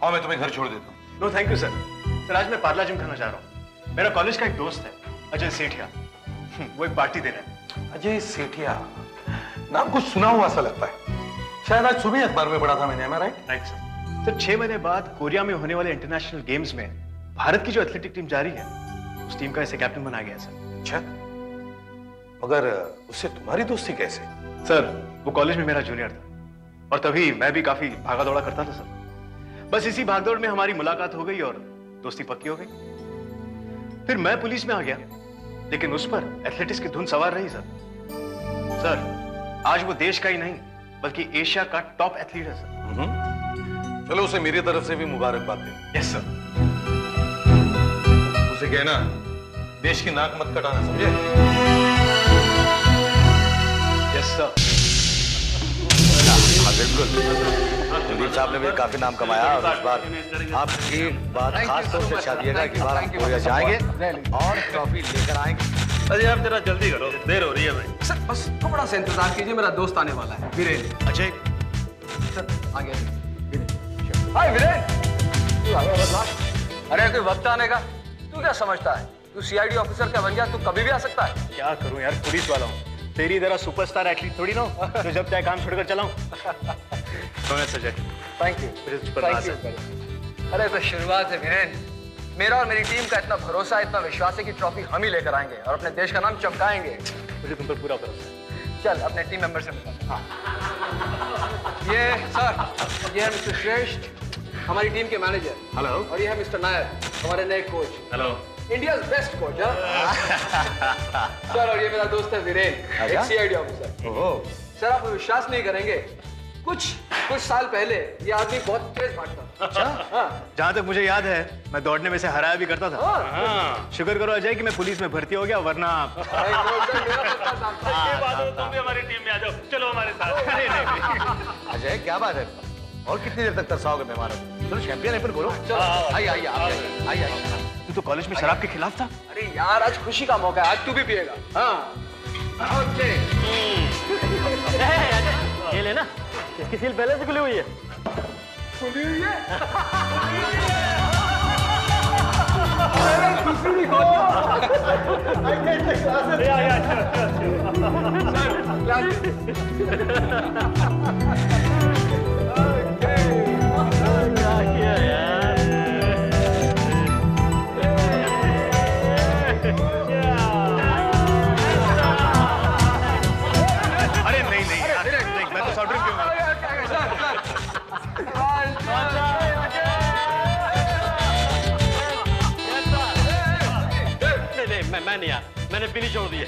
और मैं तुम्हें घर छोड़ देता हूँ। No thank you sir. Sir आज मैं पार्ला जिम खाना जा रहा हूँ। मेरा कॉलेज का एक दोस्त है अजय सेठिया, वो एक पार्टी दे रहा है। अजय सेठिया, नाम कुछ सुना हुआ सा लगता है। शायद आज सुबह अखबार में पढ़ा था मैंने, राइट सर। सर 6 महीने बाद कोरिया में होने वाले इंटरनेशनल गेम्स में भारत की जो एथलेटिक टीम जा रही है, उस टीम का इसे कैप्टन बनाया गया सर। अच्छा, मगर उससे तुम्हारी दोस्ती कैसे? सर वो कॉलेज में मेरा जूनियर था और तभी मैं भी काफी भागा दौड़ा करता था सर। बस इसी भागदौड़ में हमारी मुलाकात हो गई और दोस्ती पक्की हो गई। फिर मैं पुलिस में आ गया, लेकिन उस पर एथलेटिक्स की धुन सवार रही सर। सर आज वो देश का ही नहीं बल्कि एशिया का टॉप एथलीट है सर। चलो उसे मेरी तरफ से भी मुबारकबाद दे। Yes sir. उसे कहना देश की नाक मत कटाना, समझे? Yes sir. हाँ बिल्कुल, कुलदीप साहब ने भी काफी नाम कमाया और इस बार आपकी बात खास तौर से अच्छा दिएगा कि बार हम कोरिया जाएंगे और ट्रॉफी लेकर आएंगे। अरे आप जरा जल्दी करो, देर हो रही है भाई। सर बस थोड़ा सा इंतजार कीजिए, मेरा दोस्त आने वाला है, वीरेन। अजय सर आ गया। हाय वीरेन, तू आ गया बदमाश। अरे कोई वक्त आने का, तू क्या समझता है? तू सीआईडी ऑफिसर क्या बन गया? तू कभी भी आ सकता है। क्या करूं यार, पुलिस वाला हूं। तेरी तरह सुपरस्टार एथलीट थोड़ी ना हो जो जब चाहे काम छोड़कर चलाऊं। Ajay thank you. अरे तो शुरुआत है वीरेन। मेरा और मेरी टीम का इतना भरोसा, इतना विश्वास है कि ट्रॉफी हम ही लेकर आएंगे और अपने देश का नाम चमकाएंगे। मुझे तुम पर पूरा भरोसा है। चल अपने टीम मेंबर से मिलता हूं। ये सर, ये है मिस्टर श्रेष्ठ, हमारी टीम के मैनेजर। हेलो। और ये है मिस्टर नायर, हमारे नए coach. Hello. India best coach. Sir और ये मेरा दोस्त है वीरेन, एक सीआईडी ऑफिसर। सर आप विश्वास नहीं करेंगे, कुछ साल पहले ये आदमी बहुत तेज भागता था। अच्छा? हाँ। जहाँ तक मुझे याद है मैं दौड़ने में से हराया भी करता था। हाँ। शुक्र करो अजय कि मैं पुलिस में भर्ती हो गया, वरना तुम भी हमारी टीम में आ जाओ, चलो हमारे साथ। अजय क्या बात है, और कितनी देर तक तरसाओगे मेहमानों को? चलो चैंपियन है, फिर बोलो। आइए। तू तो कॉलेज में शराब के खिलाफ था। अरे यार आज खुशी का मौका है, आज तू भी पिएगा। हाँ ओके। ये लेना, इसकी सील पहले से खुली हुई है। खुली हुई है? मैंने पीनी छोड़ दी है।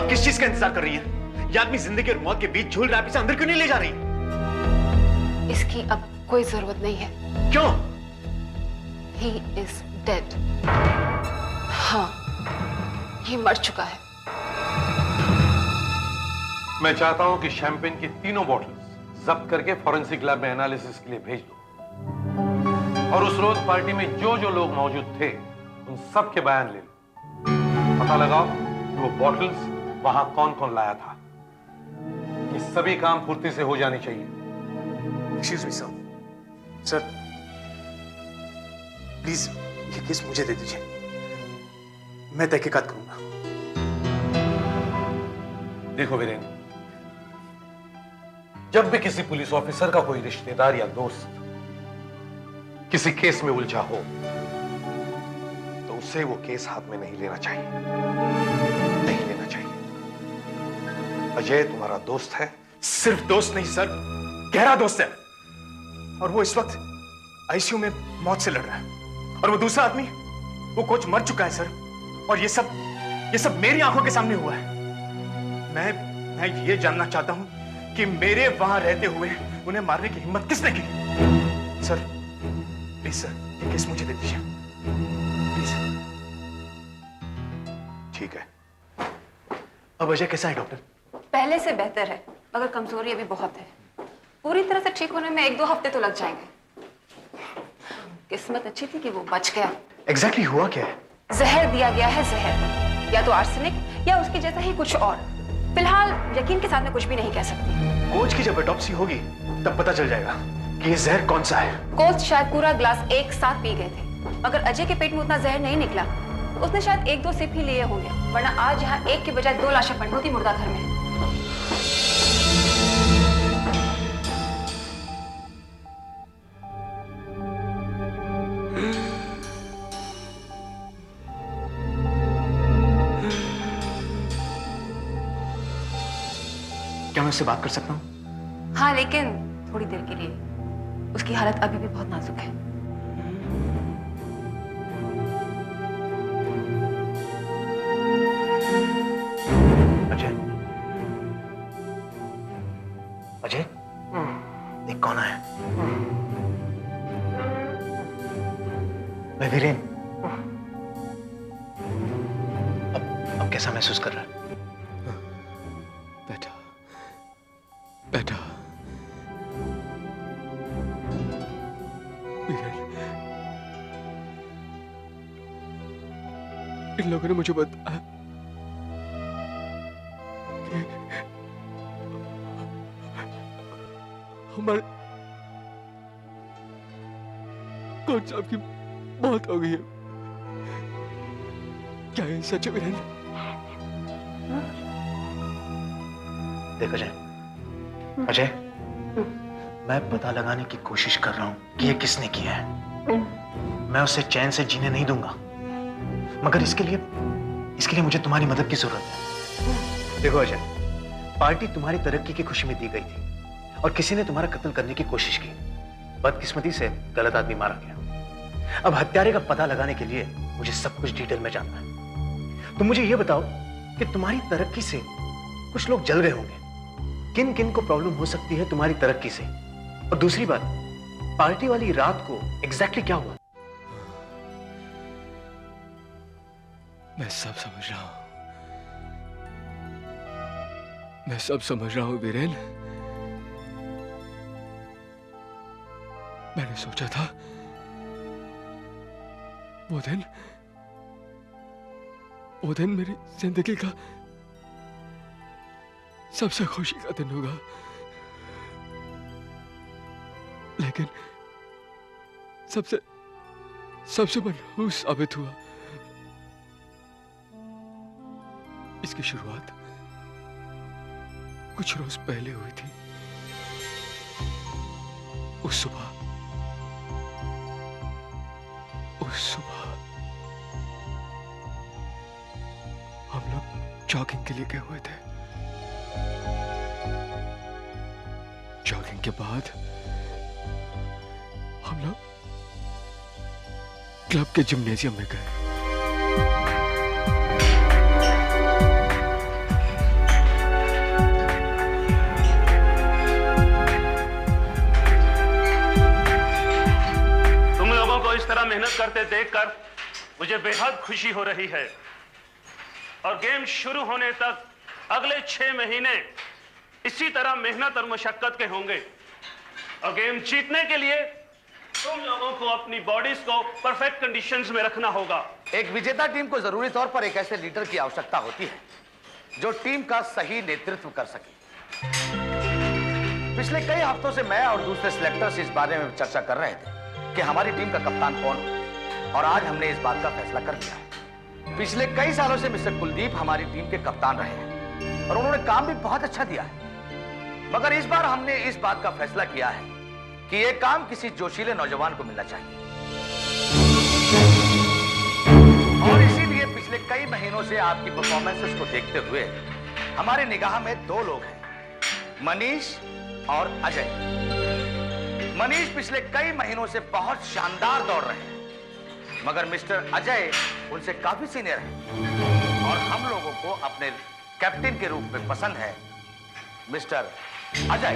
किस चीज का इंतजार कर रही है? ये आदमी जिंदगी और मौत के बीच झूल रहा है, इसे अंदर क्यों नहीं ले जा रही? इसकी अब कोई जरूरत नहीं है। क्यों? He is dead. हाँ, ये मर चुका है। मैं चाहता हूं कि शैंपेन की तीनों बॉटल्स जब्त करके फॉरेंसिक लैब में एनालिसिस के लिए भेज दो, और उस रोज पार्टी में जो जो लोग मौजूद थे उन सब के बयान ले लो। पता लगाओ कि वो बॉटल्स वहां कौन कौन लाया था। ये सभी काम फुर्ती से हो जाने चाहिए। Excuse me sir, sir please ये केस मुझे दे दीजिए, मैं तहकीकात करूंगा। देखो वीरेंद्र, जब भी किसी पुलिस ऑफिसर का कोई रिश्तेदार या दोस्त किसी केस में उलझा हो तो उसे वो केस हाथ में नहीं लेना चाहिए, नहीं लेना चाहिए। अजय तुम्हारा दोस्त है। सिर्फ दोस्त नहीं सर, गहरा दोस्त है, और वो इस वक्त आईसीयू में मौत से लड़ रहा है। और वो दूसरा आदमी, वो कोच मर चुका है सर, और ये सब मेरी आंखों के सामने हुआ है। मैं ये जानना चाहता हूं कि मेरे वहां रहते हुए उन्हें मारने की हिम्मत किसने की? सर प्लीज सर, ये केस मुझे दे दीजिए प्लीज। ठीक है। अब अजय कैसा है डॉक्टर? पहले से बेहतर है, मगर कमजोरी अभी बहुत है। पूरी तरह से ठीक होने में 1-2 हफ्ते तो लग जाएंगे। किस्मत अच्छी थी कि वो बच गया। एग्जैक्टली हुआ क्या है? जहर दिया गया है, जहर, या तो आर्सेनिक या उसके जैसा ही कुछ और। फिलहाल यकीन के साथ मैं कुछ भी नहीं कह सकती। कोच की जब ऑटोप्सी होगी तब पता चल जाएगा कि ये जहर कौन सा है। कोच शायद पूरा ग्लास एक साथ पी गए थे, मगर अजय के पेट में उतना जहर नहीं निकला। उसने शायद 1-2 सिप ही लिए होंगे, वरना आज यहाँ एक के बजाय 2 लाशें पड़ी होती मुर्दा घर में। क्या मैं उससे बात कर सकता हूँ? हाँ, लेकिन थोड़ी देर के लिए। उसकी हालत अभी भी बहुत नाजुक है। अजय, अजय, देख कौन आया। मैं वीरेन। अब कैसा महसूस कर रहा है? बेटा, इन लोगों ने मुझे बताया कि कौन साहब की मौत हो गई है। क्या ये सच है वीरेन? देख अजय, अजय, मैं पता लगाने की कोशिश कर रहा हूं कि ये किसने किया है। मैं उसे चैन से जीने नहीं दूंगा, मगर इसके लिए मुझे तुम्हारी मदद की जरूरत है। देखो अजय, पार्टी तुम्हारी तरक्की की खुशी में दी गई थी और किसी ने तुम्हारा कत्ल करने की कोशिश की। बदकिस्मती से गलत आदमी मारा गया। अब हत्यारे का पता लगाने के लिए मुझे सब कुछ डिटेल में जानना है। तुम मुझे यह बताओ कि तुम्हारी तरक्की से कुछ लोग जल गए होंगे। किन किन को प्रॉब्लम हो सकती है तुम्हारी तरक्की से? और दूसरी बात, पार्टी वाली रात को एग्जैक्टली क्या हुआ? मैं सब समझ रहा हूं, मैं सब समझ रहा हूं वीरेन। मैंने सोचा था वो दिन मेरी जिंदगी का सबसे खुशी का दिन होगा, लेकिन सबसे मनहूस साबित हुआ। इसकी शुरुआत कुछ रोज पहले हुई थी। उस सुबह हम लोग जॉगिंग के लिए गए हुए थे। जॉगिंग के बाद हम लोग क्लब के जिम्नेजियम में गए। तुम लोगों को इस तरह मेहनत करते देखकर मुझे बेहद खुशी हो रही है और गेम शुरू होने तक अगले 6 महीने इसी तरह मेहनत और मशक्कत के होंगे। और गेम जीतने के लिए तुम लोगों को अपनी बॉडीज को परफेक्ट कंडीशंस में रखना होगा। एक विजेता टीम को जरूरी तौर पर एक ऐसे लीडर की आवश्यकता होती है जो टीम का सही नेतृत्व कर सके। पिछले कई हफ्तों से मैं और दूसरे सिलेक्टर्स इस बारे में चर्चा कर रहे थे कि हमारी टीम का कप्तान कौन हो, और आज हमने इस बात का फैसला कर लिया है। पिछले कई सालों से मिस्टर कुलदीप हमारी टीम के कप्तान रहे हैं और उन्होंने काम भी बहुत अच्छा दिया है, मगर इस बार हमने इस बात का फैसला किया है कि यह काम किसी जोशीले नौजवान को मिलना चाहिए। और इसीलिए पिछले कई महीनों से आपकी परफॉर्मेंसेस को देखते हुए हमारी निगाह में 2 लोग हैं, मनीष और अजय। मनीष पिछले कई महीनों से बहुत शानदार दौड़ रहे हैं, मगर मिस्टर अजय उनसे काफी सीनियर हैं और हम लोगों को अपने कैप्टन के रूप में पसंद है mister Ajay.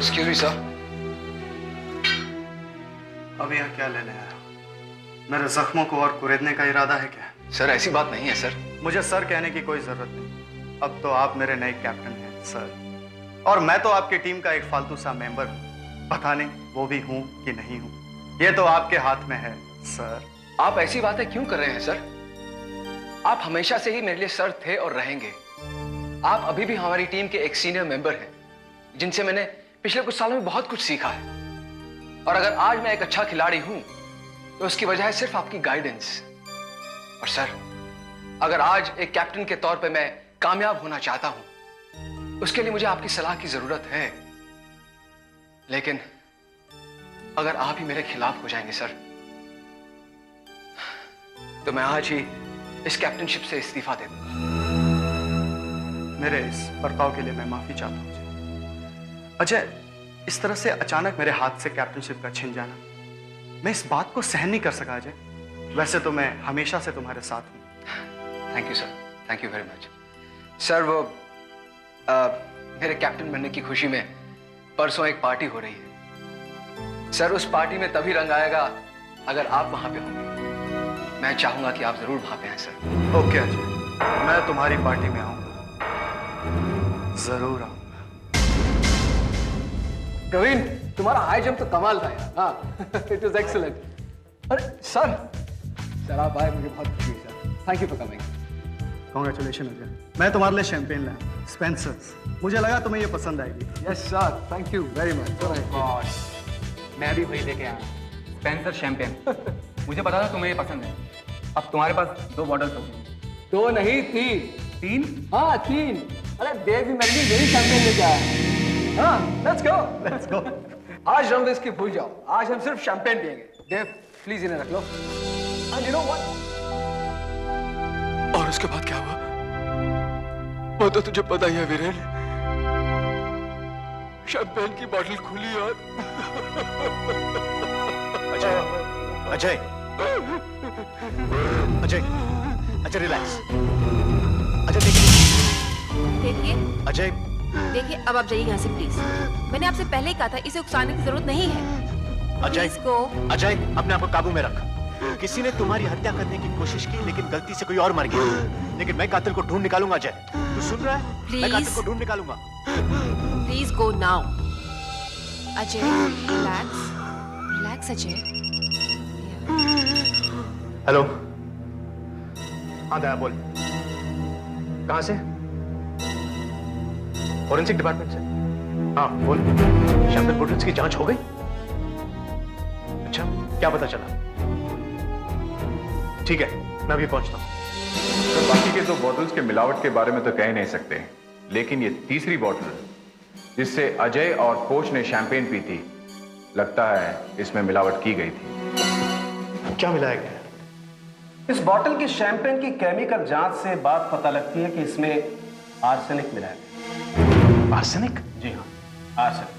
Excuse me sir. अब यह क्या लेने आया? मेरे जख्मों को और कुरेदने का इरादा है क्या? सर ऐसी बात नहीं है सर। मुझे सर कहने की कोई जरूरत नहीं। अब तो आप मेरे नए कैप्टन हैं सर, और मैं तो आपकी टीम का एक फालतू सा मेंबर हूँ। पता नहीं वो भी हूँ कि नहीं हूँ, ये तो आपके हाथ में है सर। आप ऐसी बातें क्यों कर रहे हैं सर? आप हमेशा से ही मेरे लिए सर थे और रहेंगे। आप अभी भी हमारी टीम के एक सीनियर मेंबर हैं जिनसे मैंने पिछले कुछ सालों में बहुत कुछ सीखा है। और अगर आज मैं एक अच्छा खिलाड़ी हूं तो उसकी वजह है सिर्फ आपकी गाइडेंस। और सर, अगर आज एक कैप्टन के तौर पे मैं कामयाब होना चाहता हूं, उसके लिए मुझे आपकी सलाह की जरूरत है। लेकिन अगर आप ही मेरे खिलाफ हो जाएंगे सर, तो मैं आज ही इस कैप्टनशिप से इस्तीफा दे दूंगा। मेरे इस बर्ताव के लिए मैं माफी चाहता हूं अजय। इस तरह से अचानक मेरे हाथ से कैप्टनशिप का छिन जाना, मैं इस बात को सहन नहीं कर सका अजय। वैसे तो मैं हमेशा से तुम्हारे साथ हूं। Thank you sir, thank you very much sir. वो मेरे कैप्टन बनने की खुशी में परसों एक पार्टी हो रही है सर। उस पार्टी में तभी रंग आएगा अगर आप वहां पे होंगे। मैं चाहूंगा कि आप जरूर वहां पे आए सर। ओके अजय, मैं तुम्हारी पार्टी में आऊंगा, जरूर आऊंगा। प्रवीण, तुम्हारा हाई जंप तो कमाल था यार। हाँ, इट वाज एक्सीलेंट। अरे सर आप आए, मुझे बहुत खुशी हुई sir. Thank you for coming. Congratulation Ajay, मैं तुम्हारे लिए शैंपेन लाया, स्पेंसर्स। मुझे लगा तुम्हें ये पसंद आएगी। Yes sir, thank you very much. मैं भी वही लेके आया, स्पेंसर शैंपेन। मुझे पता था तुम्हें ये पसंद है। अब तुम्हारे पास 2 बॉटल्स हो गई। 2 नहीं 3। हाँ 3। अरे देव भी मेरे लिए यही शैंपेन लेके आया। हाँ, लेट्स गो। आज हम इसकी भूल जाओ, आज हम सिर्फ शैंपेन पिएंगे। देव प्लीज इन्हें रख लो। And you know what? और उसके बाद क्या हुआ वो तो तुझे पता ही है वीरेन। शैंपेन की बोतल खुली और अजय अजय अजय अजय रिलैक्स। अजय देखिए अजय देखिए, अब आप जाइए यहाँ से प्लीज। मैंने आपसे पहले ही कहा था इसे उकसाने की जरूरत नहीं है। अजय इसको अजय अपने आप को काबू में रख। किसी ने तुम्हारी हत्या करने की कोशिश की, लेकिन गलती से कोई और मर गया। लेकिन मैं कातिल को ढूंढ निकालूंगा अजय, तू सुन रहा है? Please. मैं कातिल को ढूंढ निकालूंगा। Please go now. Ajay relax Ajay. Hello, हाँ दया बोल। कहाँ से? फॉरेंसिक डिपार्टमेंट से। हाँ बोल। शैंपेन बोतल्स की जांच हो गई? अच्छा, क्या पता चला? ठीक है, मैं अभी पहुंचता हूं। तो बाकी के 2 बॉटल्स के मिलावट के बारे में तो कह ही नहीं सकते, लेकिन ये तीसरी बॉटल जिससे अजय और कोच ने शैंपेन पी थी, लगता है इसमें मिलावट की गई थी। क्या मिलाया गया? इस बॉटल की शैंपेन की केमिकल जांच से बात पता लगती है कि इसमें आर्सेनिक मिलाया गया। आर्सेनिक? जी हाँ, आर्सेनिक।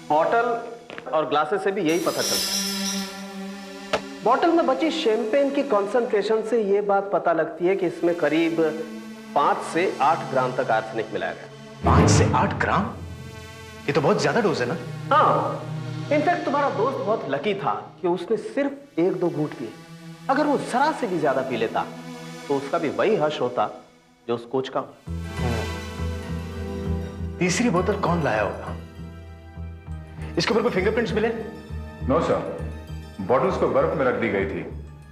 बॉटल और ग्लासेस से भी यही पता चलता है। बॉटल में बची शैंपेन की कंसंट्रेशन से यह बात पता लगती है कि इसमें करीब 5 से 8 ग्राम तक आर्सेनिक मिलाया गया। 5 से 8 ग्राम? ये तो बहुत ज्यादा डोज है ना? हाँ, इनफैक्ट तुम्हारा दोस्त बहुत लकी था कि उसने सिर्फ 1-2 घूंट पिए। अगर वो जरा से भी ज्यादा पी लेता तो उसका भी वही हश होता जो उस कोच का। तीसरी बोतल कौन लाया होगा? इसके ऊपर कोई फिंगरप्रिंट्स मिले? नो सर, बॉटल्स को बर्फ में रख दी गई थी,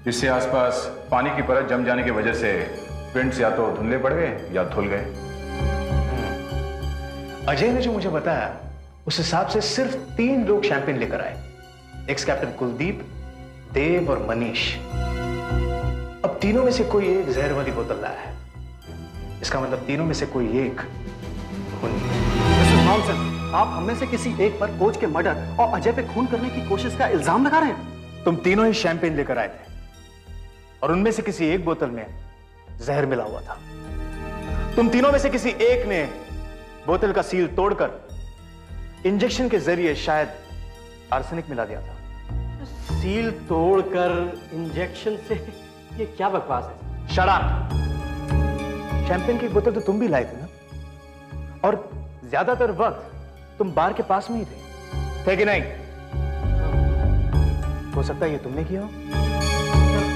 जिससे आसपास पानी की परत जम जाने की वजह से प्रिंट्स या तो धुंधले पड़ गए या धुल गए। अजय ने जो मुझे बताया उस हिसाब से सिर्फ 3 लोग शैंपेन लेकर आए। एक्स कैप्टन कुलदीप, देव और मनीष। अब तीनों में से कोई एक जहर वाली बोतल लाया है। इसका मतलब तीनों में से कोई एक आप हम में से किसी एक पर कोच के मर्डर और अजय पे खून करने की कोशिश का इल्जाम लगा रहे हैं। तुम तीनों ही शैंपेन लेकर आए थे और उनमें से किसी एक बोतल में जहर मिला हुआ था। तुम तीनों में से किसी एक ने बोतल का सील तोड़कर इंजेक्शन के जरिए शायद आर्सेनिक मिला दिया था। सील तोड़कर इंजेक्शन से? ये क्या बकवास है? Shut up! शैंपेन की बोतल तो तुम भी लाए थे ना, और ज्यादातर वक्त तुम बार के पास में ही थे कि नहीं? हो सकता है ये तुमने किया हो।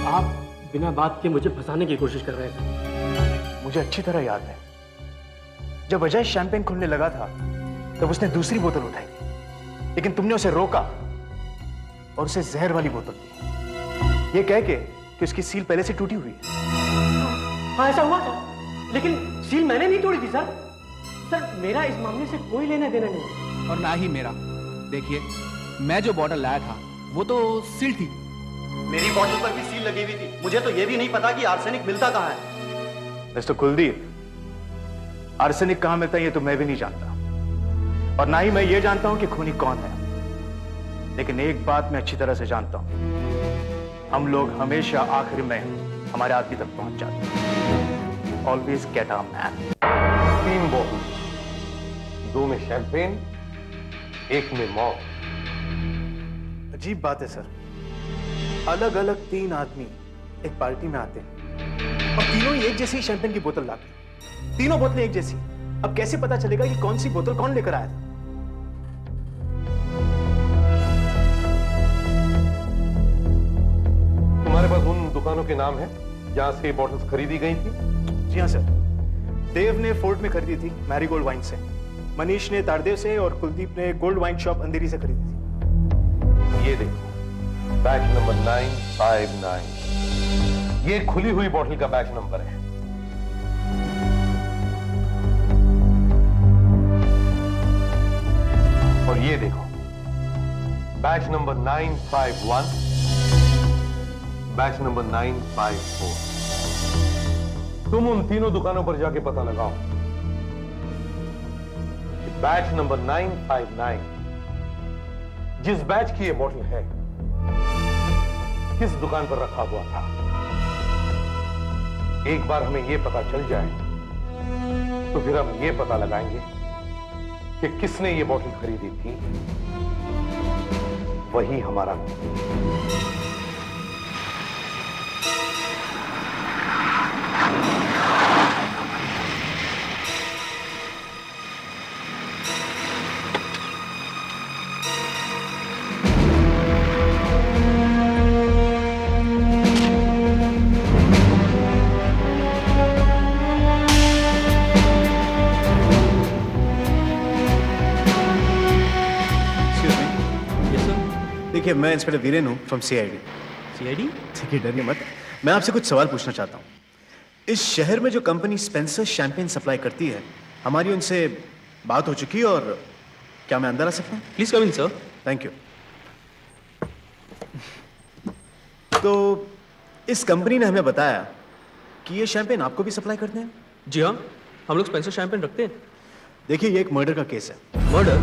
आप बिना बात के मुझे फंसाने की कोशिश कर रहे थे। मुझे अच्छी तरह याद है, जब अजय शैंपेन खोलने लगा था तब उसने दूसरी बोतल उठाई थी, लेकिन तुमने उसे रोका और उसे जहर वाली बोतल दी, ये कह के कि उसकी सील पहले से टूटी हुई है। हाँ ऐसा हुआ था, लेकिन सील मैंने नहीं तोड़ी थी सर। सर मेरा इस मामले से कोई लेना देना नहीं, और ना ही मेरा। देखिए, मैं जो बॉटल लाया था वो तो सील थी। मेरी बॉटल पर भी सील लगी हुई थी। मुझे तो यह भी नहीं पता कि आर्सेनिक मिलता कहाँ है। मिस्टर कुलदीप, आर्सेनिक कहां मिलता है ये तो मैं भी नहीं जानता, और ना ही मैं ये जानता हूं कि खूनी कौन है। लेकिन एक बात मैं अच्छी तरह से जानता हूं, हम लोग हमेशा आखिर में हमारे आदमी तक पहुंच जाते हैं। Always get our man. 3 bottle, 2 में शैंपेन, 1 में मौत। अजीब बात है सर, अलग अलग 3 आदमी एक पार्टी में आते हैं और तीनों ही एक जैसी शैंपेन की बोतल लाते हैं। तीनों बोतलें एक जैसी। अब कैसे पता चलेगा कि कौन सी बोतल कौन लेकर आया था? तुम्हारे पास उन दुकानों के नाम है जहां से ये बॉटल्स खरीदी गई थी? जी हाँ सर। देव ने फोर्ट में खरीदी थी मैरीगोल्ड वाइन से, मनीष ने तारदेव से और कुलदीप ने गोल्ड वाइन शॉप अंधेरी से खरीदी थी। ये देखो बैच नंबर 959, ये खुली हुई बॉटल का बैच नंबर है। और ये देखो बैच नंबर 951, बैच नंबर 954। तुम उन तीनों दुकानों पर जाके पता लगाओ कि बैच नंबर 959 जिस बैच की ये बॉटल है किस दुकान पर रखा हुआ था। एक बार हमें यह पता चल जाए तो फिर हम ये पता लगाएंगे कि किसने ये बॉटल खरीदी थी, वही हमारा देखिए, मैं इंस्पेक्टर वीरेन हूँ फ्रॉम सीआईडी। सीआईडी? ठीक है, डरिए मत। मैं आपसे कुछ सवाल पूछना चाहता हूँ। इस शहर में जो कंपनी स्पेंसर शैंपेन सप्लाई करती है, हमारी उनसे बात हो चुकी है और क्या मैं अंदर आ सकता हूँ? Please come in sir. Thank you. तो इस कंपनी ने हमें बताया कि ये शैंपेन आपको भी सप्लाई करते हैं? जी हाँ, हम लोग स्पेंसर शैंपेन रखते हैं। देखिए, ये एक मर्डर का केस है। मर्डर?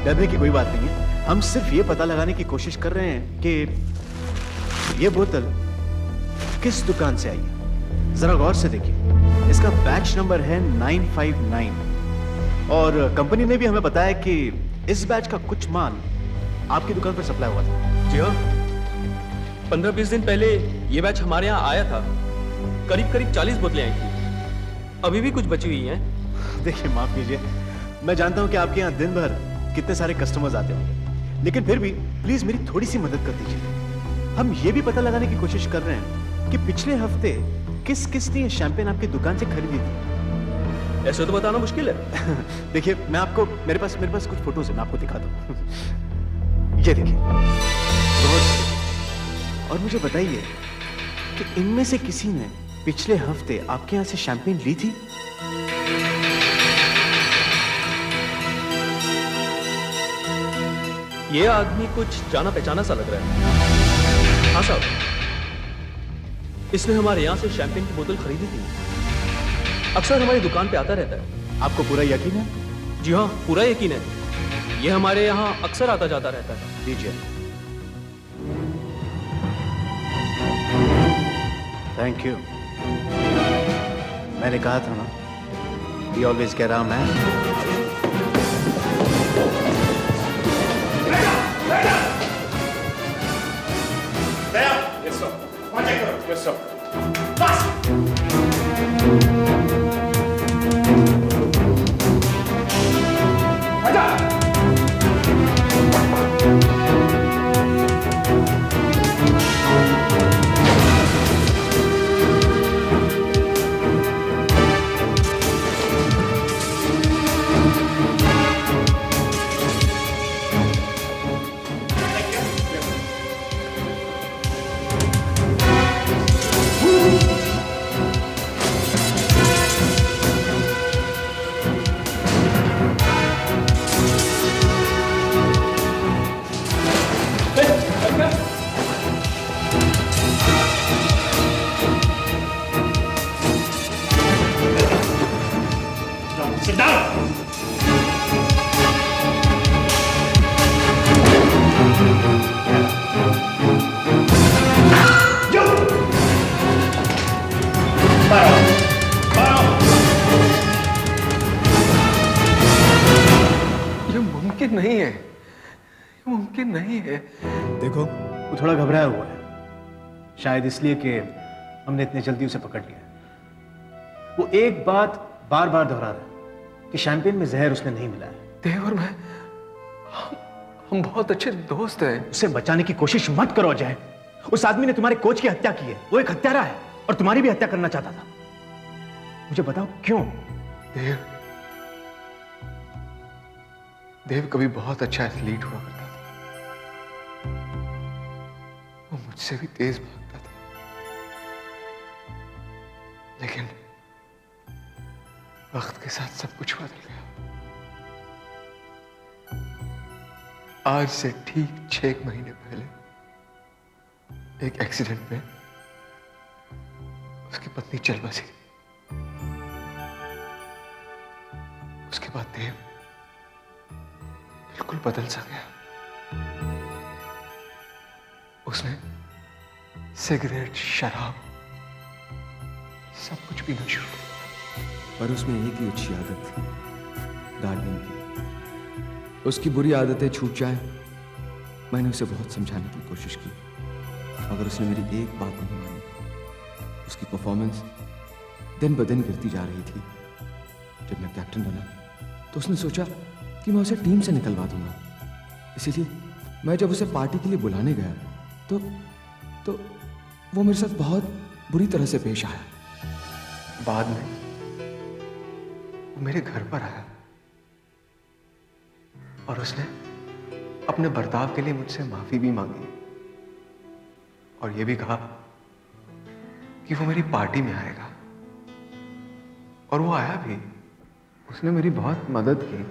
डरने की कोई बात नहीं है। हम सिर्फ ये पता लगाने की कोशिश कर रहे हैं कि ये बोतल किस दुकान से आई है। जरा गौर से देखिए, इसका बैच नंबर है 959 और कंपनी ने भी हमें बताया कि इस बैच का कुछ माल आपकी दुकान पर सप्लाई हुआ था। जी हाँ, 15-20 दिन पहले ये बैच हमारे यहाँ आया था। करीब 40 बोतलें आई थी, अभी भी कुछ बची हुई हैं। देखिए, माफ कीजिए, मैं जानता हूं कि आपके यहाँ दिन भर कितने सारे कस्टमर्स आते होंगे, लेकिन फिर भी प्लीज मेरी थोड़ी सी मदद कर दीजिए। हम ये भी पता लगाने की कोशिश कर रहे हैं कि पिछले हफ्ते किस किस ने शैंपेन आपकी दुकान से खरीदी थी। ऐसे तो बताना मुश्किल है। देखिए, मैं आपको मेरे पास कुछ फोटोज है, मैं आपको दिखाता हूँ। ये देखिए, और मुझे बताइए कि इनमें से किसी ने पिछले हफ्ते आपके यहाँ से शैंपेन ली थी? ये आदमी कुछ जाना पहचाना सा लग रहा है। हाँ साहब, इसने हमारे यहाँ से शैंपेन की बोतल खरीदी थी। अक्सर हमारी दुकान पे आता रहता है। आपको पूरा यकीन है? जी हाँ, पूरा यकीन है। ये हमारे यहाँ अक्सर आता जाता रहता है। दीजिए। Thank you. मैंने कहा था ना, he always get around, man. Yes, sir. Contact her. Yes, sir. Fast! Sit down! ये मुमकिन नहीं है, मुमकिन नहीं है। देखो, वो थोड़ा घबराया हुआ है, शायद इसलिए कि हमने इतने जल्दी उसे पकड़ लिया। वो एक बात बार बार दोहरा रहा है कि शैंपेन में जहर उसने नहीं मिला है। देव और मैं, हम बहुत अच्छे दोस्त हैं। उसे बचाने की कोशिश मत करो अजय, उस आदमी ने तुम्हारे कोच की हत्या की है। वो एक हत्यारा है और तुम्हारी भी हत्या करना चाहता था। मुझे बताओ क्यों? देव कभी बहुत अच्छा एथलीट हुआ करता था। वो मुझसे भी तेज भागता था, लेकिन वक्त के साथ सब कुछ बदल गया। आज से ठीक 6 महीने पहले एक एक्सीडेंट में उसकी पत्नी चल बसी। उसके बाद देव बिल्कुल बदल सा गया। उसने सिगरेट, शराब सब कुछ पीना शुरू किया। पर उसमें एक ही अच्छी आदत थी, गार्डनिंग की। उसकी बुरी आदतें छूट जाए, मैंने उसे बहुत समझाने की कोशिश की, मगर उसने मेरी एक बात नहीं मानी। उसकी परफॉर्मेंस दिन ब दिन गिरती जा रही थी। जब मैं कैप्टन बना तो उसने सोचा कि मैं उसे टीम से निकलवा दूंगा। इसीलिए मैं जब उसे पार्टी के लिए बुलाने गया तो वो मेरे साथ बहुत बुरी तरह से पेश आया। बाद में वो मेरे घर पर आया और उसने अपने बर्ताव के लिए मुझसे माफी भी मांगी और यह भी कहा कि वो मेरी पार्टी में आएगा। और वो आया भी। उसने मेरी बहुत मदद की।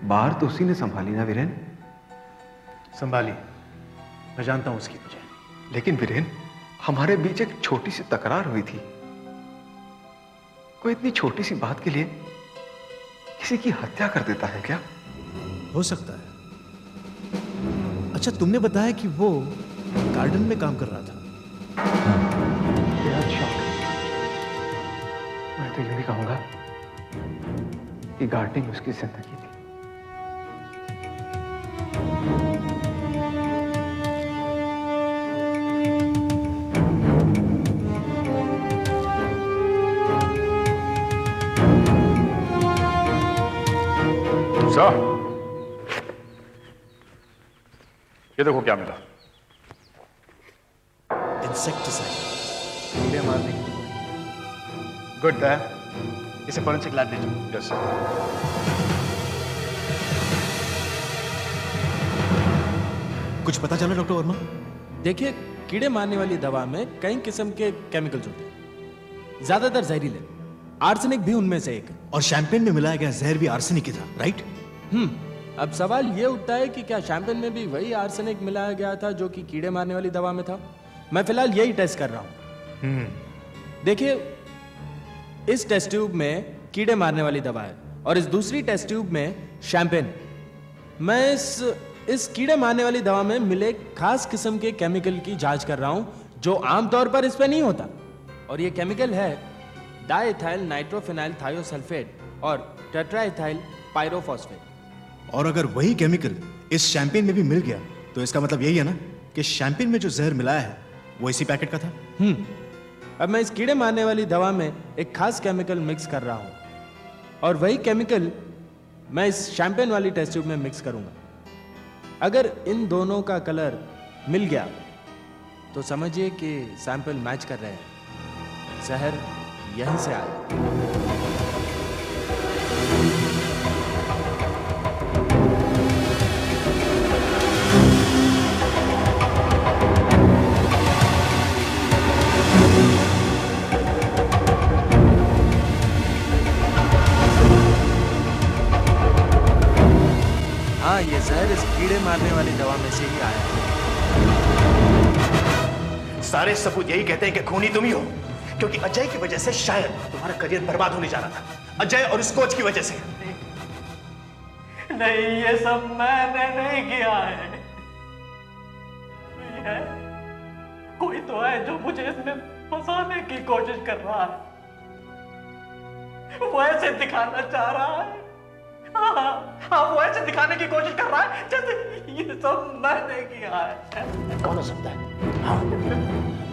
बाहर तो उसी ने संभाली ना वीरेन? संभाली, मैं जानता हूं उसकी वजह। लेकिन वीरेन, हमारे बीच एक छोटी सी तकरार हुई थी। कोई इतनी छोटी सी बात के लिए किसी की हत्या कर देता है क्या? हो सकता है। अच्छा, तुमने बताया कि वो गार्डन में काम कर रहा था। बेहद शौक। मैं तो यूं ही कहूंगा कि गार्डनिंग उसकी जिंदगी थी। सर, ये देखो क्या मिला। इंसेक्टिसाइड, कीड़े मारने की। गुड दया, इसे फॉरेंसिक लैब ले जाओ। Yes sir. कुछ पता चला डॉक्टर वर्मा? देखिए, कीड़े मारने वाली दवा में कई किस्म के केमिकल्स होते हैं, ज्यादातर जहरीले। आर्सेनिक भी उनमें से एक है। और शैंपेन में मिलाया गया जहर भी आर्सेनिक ही था, राइट? अब सवाल ये उठता है कि क्या शैंपेन में भी वही आर्सेनिक मिलाया गया था जो कि कीड़े मारने वाली दवा में था? मैं फिलहाल यही टेस्ट कर रहा हूं। देखिए, इस टेस्ट ट्यूब में कीड़े मारने वाली दवा है और इस दूसरी टेस्ट ट्यूब में शैंपेन। मैं इस कीड़े मारने वाली दवा में मिले खास किस्म के केमिकल की जांच कर रहा हूं जो आमतौर पर इस पे नहीं होता। और ये केमिकल है डाइएथाइल नाइट्रोफिनाइल थायोसल्फेट और टेट्राइथाइल पायरोफॉस्फेट। और अगर वही केमिकल इस शैंपेन में भी मिल गया तो इसका मतलब यही है ना कि शैंपेन में जो जहर मिलाया है वो इसी पैकेट का था। अब मैं इस कीड़े मारने वाली दवा में एक खास केमिकल मिक्स कर रहा हूं और वही केमिकल मैं इस शैंपेन वाली टेस्ट ट्यूब में मिक्स करूंगा। अगर इन दोनों का कलर मिल गया तो समझिए कि सैंपल मैच कर रहे हैं। जहर यहीं से आया। हाँ, ये जहर इस कीड़े मारने वाली दवा में से ही आया। सारे सबूत यही कहते हैं कि खूनी तुम ही हो, क्योंकि अजय की वजह से शायद तुम्हारा करियर बर्बाद होने जा रहा था। अजय और उस कोच की वजह से। नहीं, ये सब मैंने नहीं किया है। कोई तो है जो मुझे इसमें फंसाने की कोशिश कर रहा है। वो ऐसे दिखाना चाह रहा है। हाँ, वो ऐसे दिखाने की कोशिश कर रहा है जैसे ये सब मैंने किया है। कौन हो सकता है? हाँ,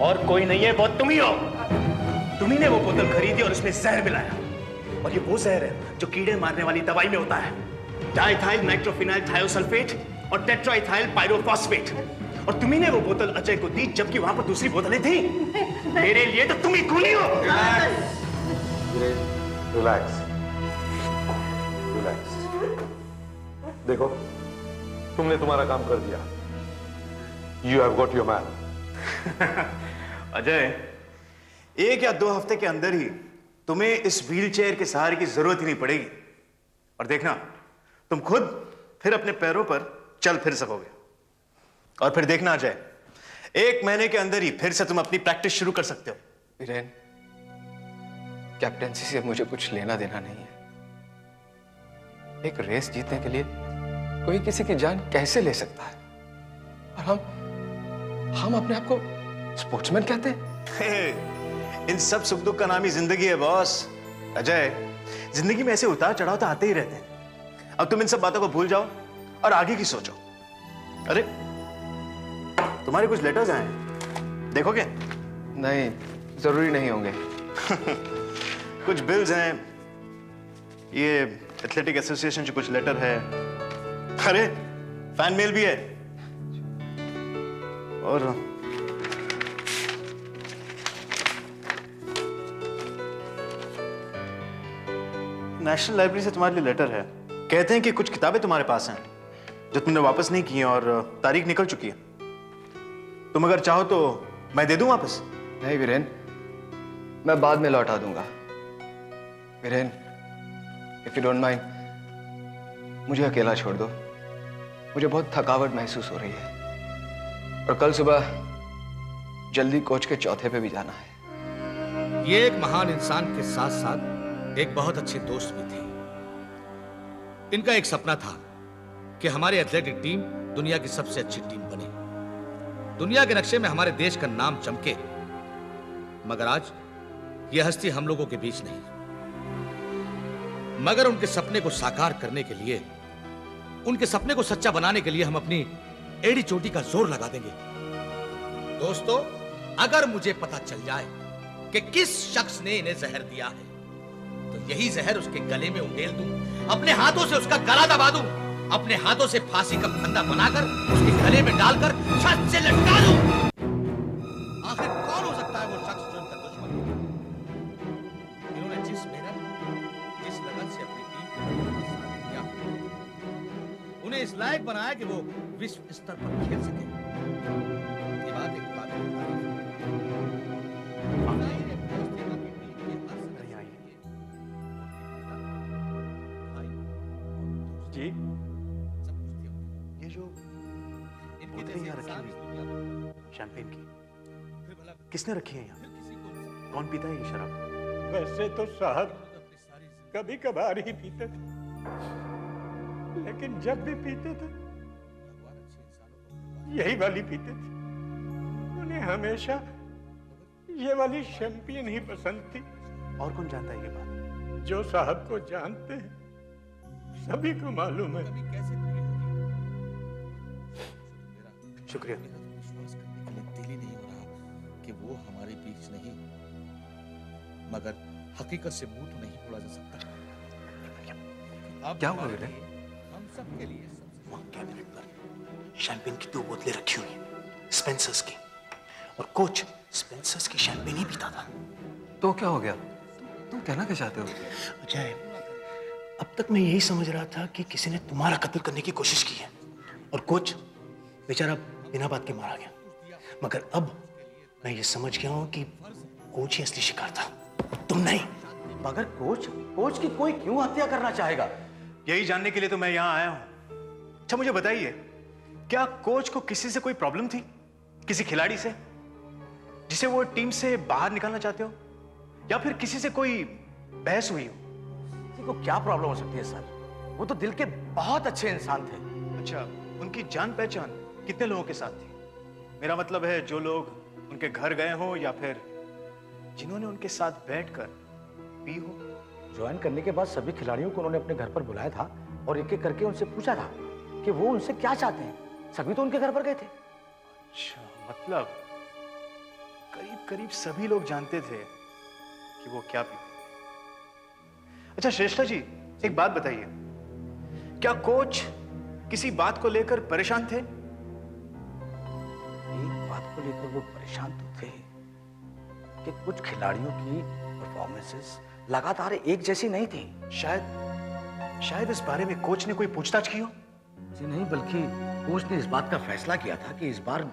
और कोई नहीं है, वो तुम ही हो। तुम्ही ने वो बोतल खरीदी और उसमें जहर मिलाया। और ये वो जहर है जो कीड़े मारने वाली दवाई में होता है। डाइथाइल नाइट्रोफिनाइल थायोसल्फेट और टेट्राइथाइल पायरोफॉस्फेट। और तुम्ही ने वो बोतल अजय को दी जबकि वहां पर दूसरी बोतलें थी। मेरे लिए तो तुम ही खूनी हो। Relax, relax. देखो, तुमने तुम्हारा काम कर दिया। You have got your man. Ajay, 1 या 2 हफ्ते के अंदर ही तुम्हें इस व्हीलचेयर के सहारे की जरूरत ही नहीं पड़ेगी। और देखना, तुम खुद फिर अपने पैरों पर चल फिर सकोगे। और फिर देखना अजय, 1 महीने के अंदर ही फिर से तुम अपनी प्रैक्टिस शुरू कर सकते हो। वीरेन, कैप्टेंसी से मुझे कुछ लेना देना नहीं है। एक रेस जीतने के लिए कोई किसी की जान कैसे ले सकता है? और हम अपने आप को स्पोर्ट्समैन कहते हैं। इन सब सुख दुख का नाम ही जिंदगी है बॉस। अजय, जिंदगी में ऐसे उतार चढ़ाव तो आते ही रहते हैं। अब तुम इन सब बातों को भूल जाओ और आगे की सोचो। अरे, तुम्हारे कुछ लेटर्स आए हैं, देखोगे? नहीं, जरूरी नहीं होंगे। कुछ बिल्स हैं, ये एथलेटिक एसोसिएशन से कुछ लेटर है, अरे फैन मेल भी है, और नेशनल लाइब्रेरी से तुम्हारे लिए लेटर है। कहते हैं कि कुछ किताबें तुम्हारे पास हैं जो तुमने वापस नहीं की हैं और तारीख निकल चुकी है। तुम अगर चाहो तो मैं दे दूं वापस। नहीं वीरेन, मैं बाद में लौटा दूंगा। Viren, if you don't mind, मुझे अकेला छोड़ दो। मुझे बहुत थकावट महसूस हो रही है और कल सुबह जल्दी कोच के चौथे पे भी जाना है। ये एक महान इंसान के साथ साथ एक बहुत अच्छे दोस्त भी थे। इनका एक सपना था कि हमारी एथलेटिक टीम दुनिया की सबसे अच्छी टीम बने, दुनिया के नक्शे में हमारे देश का नाम चमके। मगर आज यह हस्ती हम लोगों के बीच नहीं। मगर उनके सपने को साकार करने के लिए, उनके सपने को सच्चा बनाने के लिए हम अपनी एड़ी चोटी का जोर लगा देंगे। दोस्तों, अगर मुझे पता चल जाए कि किस शख्स ने इन्हें जहर दिया है तो यही जहर उसके गले में उंडेल दूं, अपने हाथों से उसका गला दबा दूं, अपने हाथों से फांसी का फंदा बनाकर उसके गले में डालकर छत से लटका दूं। आखिर कौन हो सकता है वो शख्स जो इनका दुश्मन है? इन्होंने जिस मेहनत, जिस लगन से अपनी टीम को साथ दिया, उन्हें इस लायक बनाया कि वो विश्व स्तर पर खेल सके। ये बात एक जी, ये जो बोतलें यहाँ रखी हुई शैंपेन की, किसने रखी है यहाँ? कौन पीता है ये शराब? वैसे तो साहब कभी कभार ही पीते थे, लेकिन जब भी पीते थे यही वाली पीते थे। उन्हें हमेशा ये वाली शैंपेन ही पसंद थी। और कौन जानता है ये बात? जो साहब को जानते हैं सभी को मालूम है। शुक्रिया। विश्वास करने के लिए दिल ही नहीं हो रहा कि वो हमारे बीच नहीं, मगर हकीकत से मुंह तो नहीं मोड़ा जा सकता। क्या हुआ बेटे? हम सब के लिए वहां कैबिनेट पर शैंपेन की 2 बोतलें रखी हुई हैं, स्पेंसर्स की, और कोच स्पेंसर्स की शैंपेन ही पीता था। तो क्या हो गया? तुम कहना क्या चाहते हो? अजय, अब तक मैं यही समझ रहा था कि किसी ने तुम्हारा कत्ल करने की कोशिश की है और कोच बेचारा बिना बात के मारा गया। मगर अब मैं ये समझ गया हूं कि कोच ही असली शिकार था, तुम नहीं। मगर कोच की कोई क्यों हत्या करना चाहेगा? यही जानने के लिए तो मैं यहां आया हूं। अच्छा मुझे बताइए, क्या कोच को किसी से कोई प्रॉब्लम थी, किसी खिलाड़ी से जिसे वो टीम से बाहर निकालना चाहते हो, या फिर किसी से कोई बहस हुई हो? किसी को क्या प्रॉब्लम हो सकती है सर? वो तो दिल के बहुत अच्छे इंसान थे। अच्छा, उनकी जान पहचान कितने लोगों के साथ थी? मेरा मतलब है जो लोग उनके घर गए हो या फिर जिन्होंने उनके साथ बैठकर पी हो। ज्वाइन करने के बाद सभी खिलाड़ियों को उन्होंने अपने घर पर बुलाया था और एक एक करके उनसे पूछा था कि वो उनसे क्या चाहते हैं। सभी तो उनके घर पर गए थे। अच्छा, मतलब करीब करीब सभी लोग जानते थे कि वो क्या पीते थे। अच्छा श्रेष्ठा जी, एक बात बताइए, क्या कोच किसी बात को लेकर परेशान थे? लोग परेशान तो थे कि कुछ खिलाड़ियों की परफॉर्मेंसेस लगातार एक जैसी नहीं थी। शायद इस बारे में कोच ने कोई पूछताछ की हो। जी नहीं, बल्कि कोच ने इस बात का फैसला किया था कि इस बार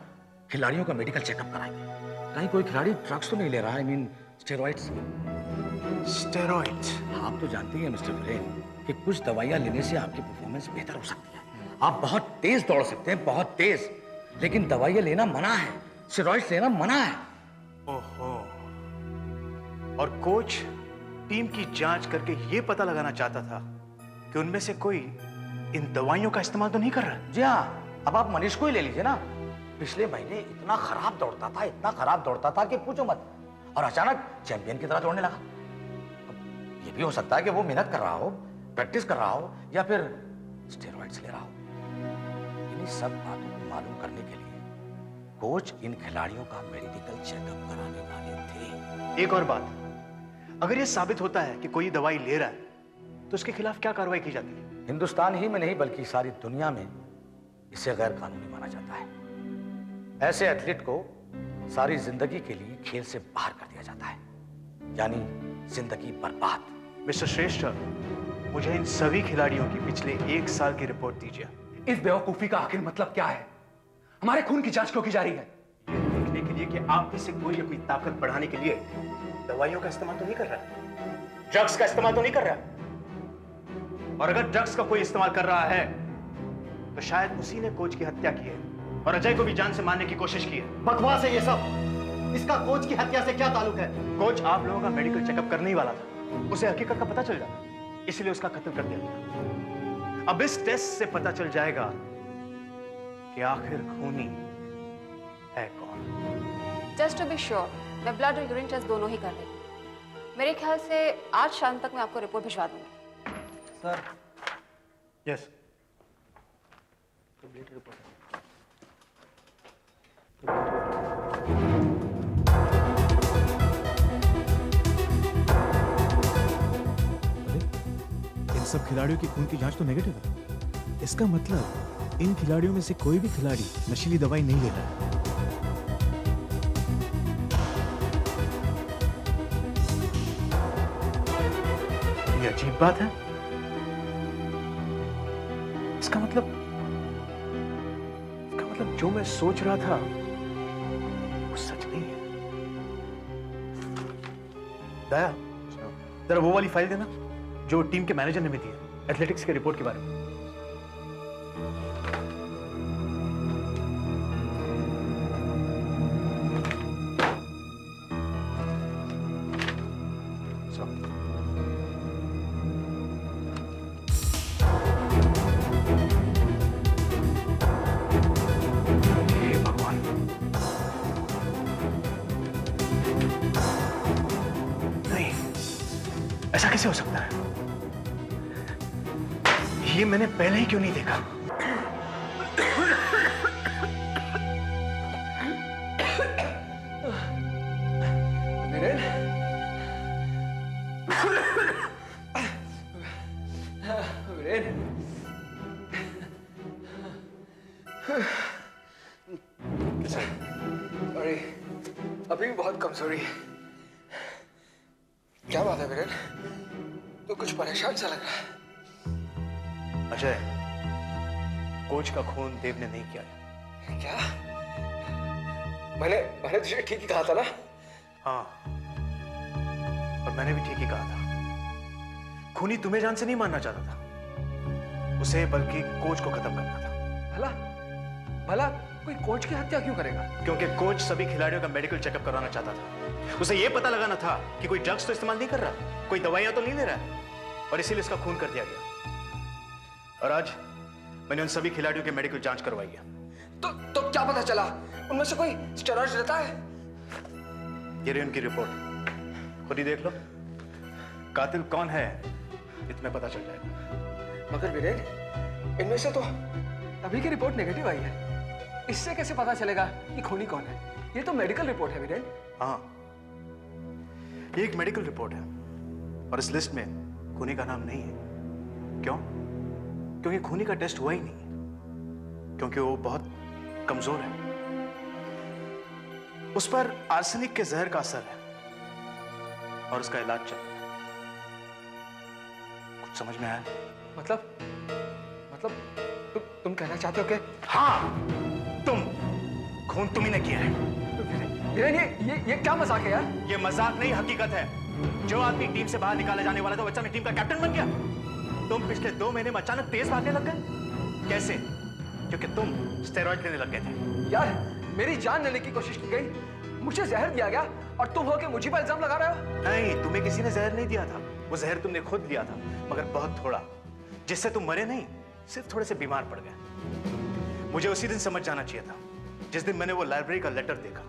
खिलाड़ियों का मेडिकल चेकअप कराएंगे। कहीं कोई खिलाड़ी ड्रग्स तो नहीं ले रहा, आई मीन स्टेरॉइड्स। स्टेरॉइड्स? आप तो जानते ही हैं मिस्टर वीरेन कि कुछ दवाइयां लेने से आपकी परफॉर्मेंस बेहतर हो सकती है। आप बहुत तेज दौड़ सकते हैं, बहुत तेज, लेकिन दवाइयां लेना मना है, स्टेरॉइड्स लेना मना है। ओहो, और कोच टीम की जांच करके यह पता लगाना चाहता था कि उनमें से कोई इन दवाइयों का इस्तेमाल तो नहीं कर रहा। जी हाँ, अब आप मनीष को ही ले लीजिए ना। पिछले महीने इतना खराब दौड़ता था कि पूछो मत, और अचानक चैंपियन की तरह दौड़ने लगा। अब ये भी हो सकता है कि वो मेहनत कर रहा हो, प्रैक्टिस कर रहा हो, या फिर स्टेरॉइड्स ले रहा हो। इन्हीं सब बातों को मालूम करने के लिए कोच इन खिलाड़ियों का मेडिकल चेकअप कराने वाले थे। एक और बात, अगर यह साबित होता है कि कोई दवाई ले रहा है तो उसके खिलाफ क्या कार्रवाई की जाती है? हिंदुस्तान ही में नहीं बल्कि सारी दुनिया में इसे गैर कानूनी माना जाता है। ऐसे एथलीट को सारी जिंदगी के लिए खेल से बाहर कर दिया जाता है, यानी जिंदगी बर्बाद। मिस्टर श्रेष्ठ, मुझे इन सभी खिलाड़ियों की पिछले 1 साल की रिपोर्ट दीजिए। इस बेवकूफी का आखिर मतलब क्या है? हमारे खून की जांच क्यों की जा रही है? देखने के लिए कि आप में से कोई अपनी ताकत बढ़ाने के लिए दवाइयों का इस्तेमाल तो नहीं कर रहा, ड्रग्स का इस्तेमाल तो नहीं कर रहा। और अगर ड्रग्स का कोई इस्तेमाल कर रहा है तो शायद उसी ने कोच की हत्या की है और अजय को भी जान से मारने की कोशिश की है। बकवास है ये सब। इसका कोच की हत्या से क्या ताल्लुक है? कोच आप लोगों का मेडिकल चेकअप करने ही वाला था, उसे हकीकत का पता चल जाता, इसलिए उसका कत्ल कर दिया गया। अब इस टेस्ट से पता चल जाएगा कि आखिर खूनी है कौन। जस्ट टू बी श्योर, मैं ब्लड और यूरिन टेस्ट दोनों ही कर रही हूँ। मेरे ख्याल से आज शाम तक मैं आपको रिपोर्ट भिजवा दूंगी। सर। यस। इन सब खिलाड़ियों की खून की जांच तो नेगेटिव है। इसका मतलब इन खिलाड़ियों में से कोई भी खिलाड़ी नशीली दवाई नहीं ले रहा है। ये अजीब बात है। इसका मतलब जो मैं सोच रहा था वो सच नहीं है। दया, जरा वो वाली फाइल देना जो टीम के मैनेजर ने भी दी है, एथलेटिक्स के रिपोर्ट के बारे में। ऐसा कैसे हो सकता है? ये मैंने पहले ही क्यों नहीं देखा? वीरेन, वीरेन, अरे अभी भी बहुत कमजोरी है। क्या बात है वीरेन? तो कुछ परेशान सा लग रहा है। अजय, कोच का खून देव ने नहीं किया है। क्या? मैंने तुझे ठीक ही कहा था ना? हाँ, और मैंने भी ठीक ही कहा था। खूनी तुम्हें जान से नहीं मारना चाहता था, उसे बल्कि कोच को खत्म करना था। भला कोई कोच की हत्या क्यों करेगा? क्योंकि कोच सभी खिलाड़ियों का मेडिकल चेकअप कराना चाहता था। उसे यह पता लगाना था कि कोई ड्रग्स तो इस्तेमाल नहीं कर रहा, कोई दवाइयां तो नहीं ले रहा है, और इसीलिए इसका खून कर दिया गया। और आज मैंने उन सभी खिलाड़ियों की मेडिकल जांच करवाई है। तो क्या पता चला? उनमें से कोई स्टेरॉइड्स लेता है? ये रही उनकी रिपोर्ट, खुद ही देख लो। कातिल कौन है ये तुम्हें पता चल जाएगा। मगर वीरेन, इनमें से तो अभी की रिपोर्ट नेगेटिव आई है। इससे कैसे पता चलेगा कि खूनी कौन है? ये तो मेडिकल रिपोर्ट है वीरेन। हाँ, ये एक मेडिकल रिपोर्ट है और इस लिस्ट में खूनी का नाम नहीं है। क्यों? क्योंकि खूनी का टेस्ट हुआ ही नहीं, क्योंकि वो बहुत कमजोर है। उस पर आर्सेनिक के जहर का असर है और उसका इलाज चल रहा है। कुछ समझ में आया? मतलब तुम कहना चाहते हो कि हाँ, तुम खून तुम्ही ने किया है। वीरेन, ये क्या मजाक है यार? ये मजाक नहीं, हकीकत है। जो आदमी टीम से बाहर निकाला जाने वाला था, वो अचानक टीम का कैप्टन बन गया। तुम पिछले 2 महीने में अचानक तेज भागने लग गए। कैसे? क्योंकि तुम स्टेरॉइड लेने लग गए थे। यार, मेरी जान लेने की कोशिश की गई, मुझे जहर दिया गया और तुम हो के मुझे पर इल्जाम लगा रहे हो? नहीं, तुम्हें किसी ने जहर नहीं दिया था। वो जहर तुमने खुद लिया था, मगर बहुत थोड़ा, जिससे तुम मरे नहीं, सिर्फ थोड़े से बीमार पड़ गए। मुझे उसी दिन समझ जाना चाहिए था, जिस दिन मैंने वो लाइब्रेरी का लेटर देखा।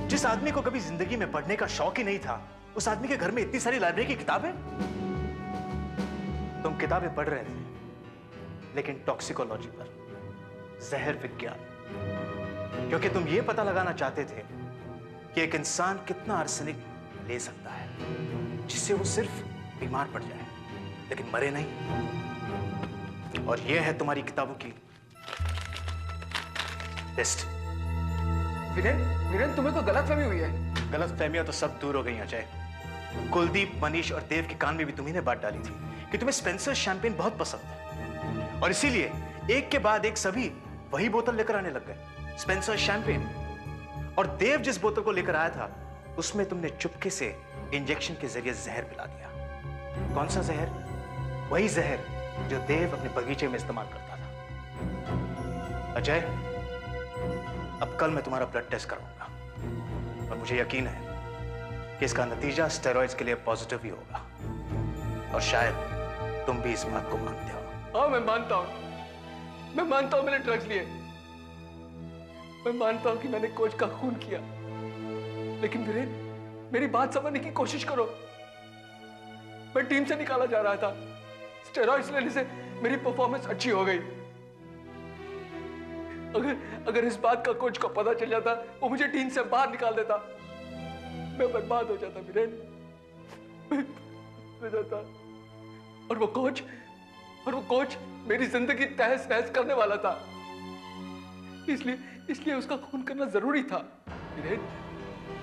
जिस आदमी को कभी जिंदगी में पढ़ने का शौक ही नहीं था, उस आदमी के घर में इतनी सारी लाइब्रेरी की किताबें। तुम किताबें पढ़ रहे थे, लेकिन टॉक्सिकोलॉजी पर, जहर विज्ञान, क्योंकि तुम ये पता लगाना चाहते थे कि एक इंसान कितना आर्सेनिक ले सकता है जिससे वो सिर्फ बीमार पड़ जाए लेकिन मरे नहीं। और ये है तुम्हारी किताबों की लिस्ट। वीरेन, तुम्हें कोई गलतफहमी हुई है? गलतफहमियां तो सब दूर हो गई अजय। कुलदीप, मनीष और देव के कान में भी तुम्ही ने बात डाली थी कि तुम्हें स्पेंसर शैंपेन बहुत पसंद है, और इसीलिए एक के बाद एक सभी वही बोतल लेकर आने लग गए, स्पेंसर शैंपेन। और देव जिस बोतल को लेकर आया था, उसमें तुमने चुपके से इंजेक्शन के जरिए जहर मिला दिया। कौन सा जहर? वही जहर जो देव अपने बगीचे में इस्तेमाल करता था। अजय, अब कल मैं तुम्हारा ब्लड टेस्ट कराऊंगा, और मुझे यकीन है कि इसका नतीजा स्टेरॉइड्स के लिए पॉजिटिव ही होगा, और शायद तुम भी इस बात को मानते हो। हाँ, मैं मानता हूं मैंने ड्रग्स लिए। मैं मानता हूं कि मैंने कोच का खून किया, लेकिन वीरेन, मेरी बात समझने की कोशिश करो। मैं टीम से निकाला जा रहा था, स्टेरॉइड्स लेने से मेरी परफॉर्मेंस अच्छी हो गई। अगर इस बात का कोच को पता चल जाता, वो मुझे टीम से बाहर निकाल देता, मैं बर्बाद हो जाता वीरेन, हो जाता। और वो कोच मेरी जिंदगी तहस नहस करने वाला था, इसलिए उसका खून करना जरूरी था। वीरेन,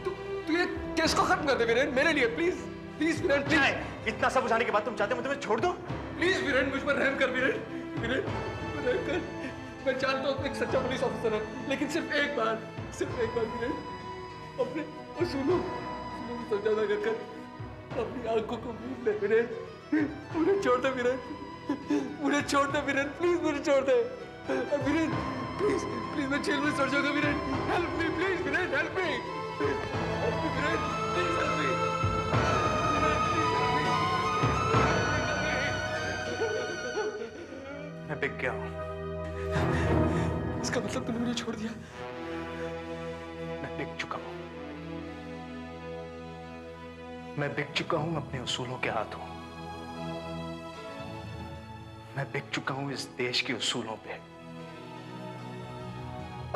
तू ये केस को खत्म कर दे वीरेन, मेरे लिए प्लीज वीरेन, प्लीज। इतना सब बुझाने के बाद तुम चाहते हो मैं तुम्हें छोड़ दूं? प्लीज वीरेन, मुझ पर रहम कर वीरेन, रहम कर। मैं जानता हूं एक सच्चा पुलिस ऑफिसर है, लेकिन सिर्फ एक बार वीरेन, अपने उसूलों को समझौता कर अपनी आंखों को मूंद ले वीरेन। मुझे छोड़ दे वीरेन, प्लीज मुझे छोड़ दे वीरेन, प्लीज मैं जेल में सड़ जाऊंगा Viren. Help me please Viren, help me Viren, please help me. मैं बिक गया हूं। इसका मतलब तूने मुझे छोड़ दिया? मैं बिक चुका हूं। मैं बिक चुका हूं अपने उसूलों के हाथों। मैं बिक चुका हूं इस देश के उसूलों पे।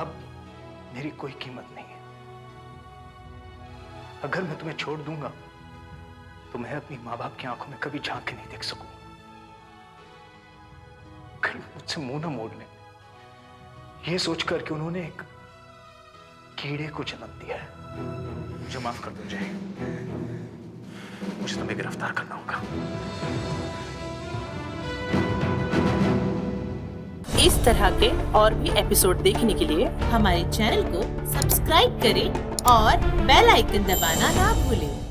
अब मेरी कोई कीमत नहीं है। अगर मैं तुम्हें छोड़ दूंगा तो मैं अपनी माँ बाप की आंखों में कभी झांक के नहीं देख सकूंगा। कहीं मुझसे मुंह ना मोड़ लें, ये सोचकर कि उन्होंने एक कीड़े को जन्म दिया है। मुझे माफ कर दो जय, मुझे तुम्हें गिरफ्तार करना होगा। इस तरह के और भी एपिसोड देखने के लिए हमारे चैनल को सब्सक्राइब करें और बेल आइकन दबाना ना भूलें।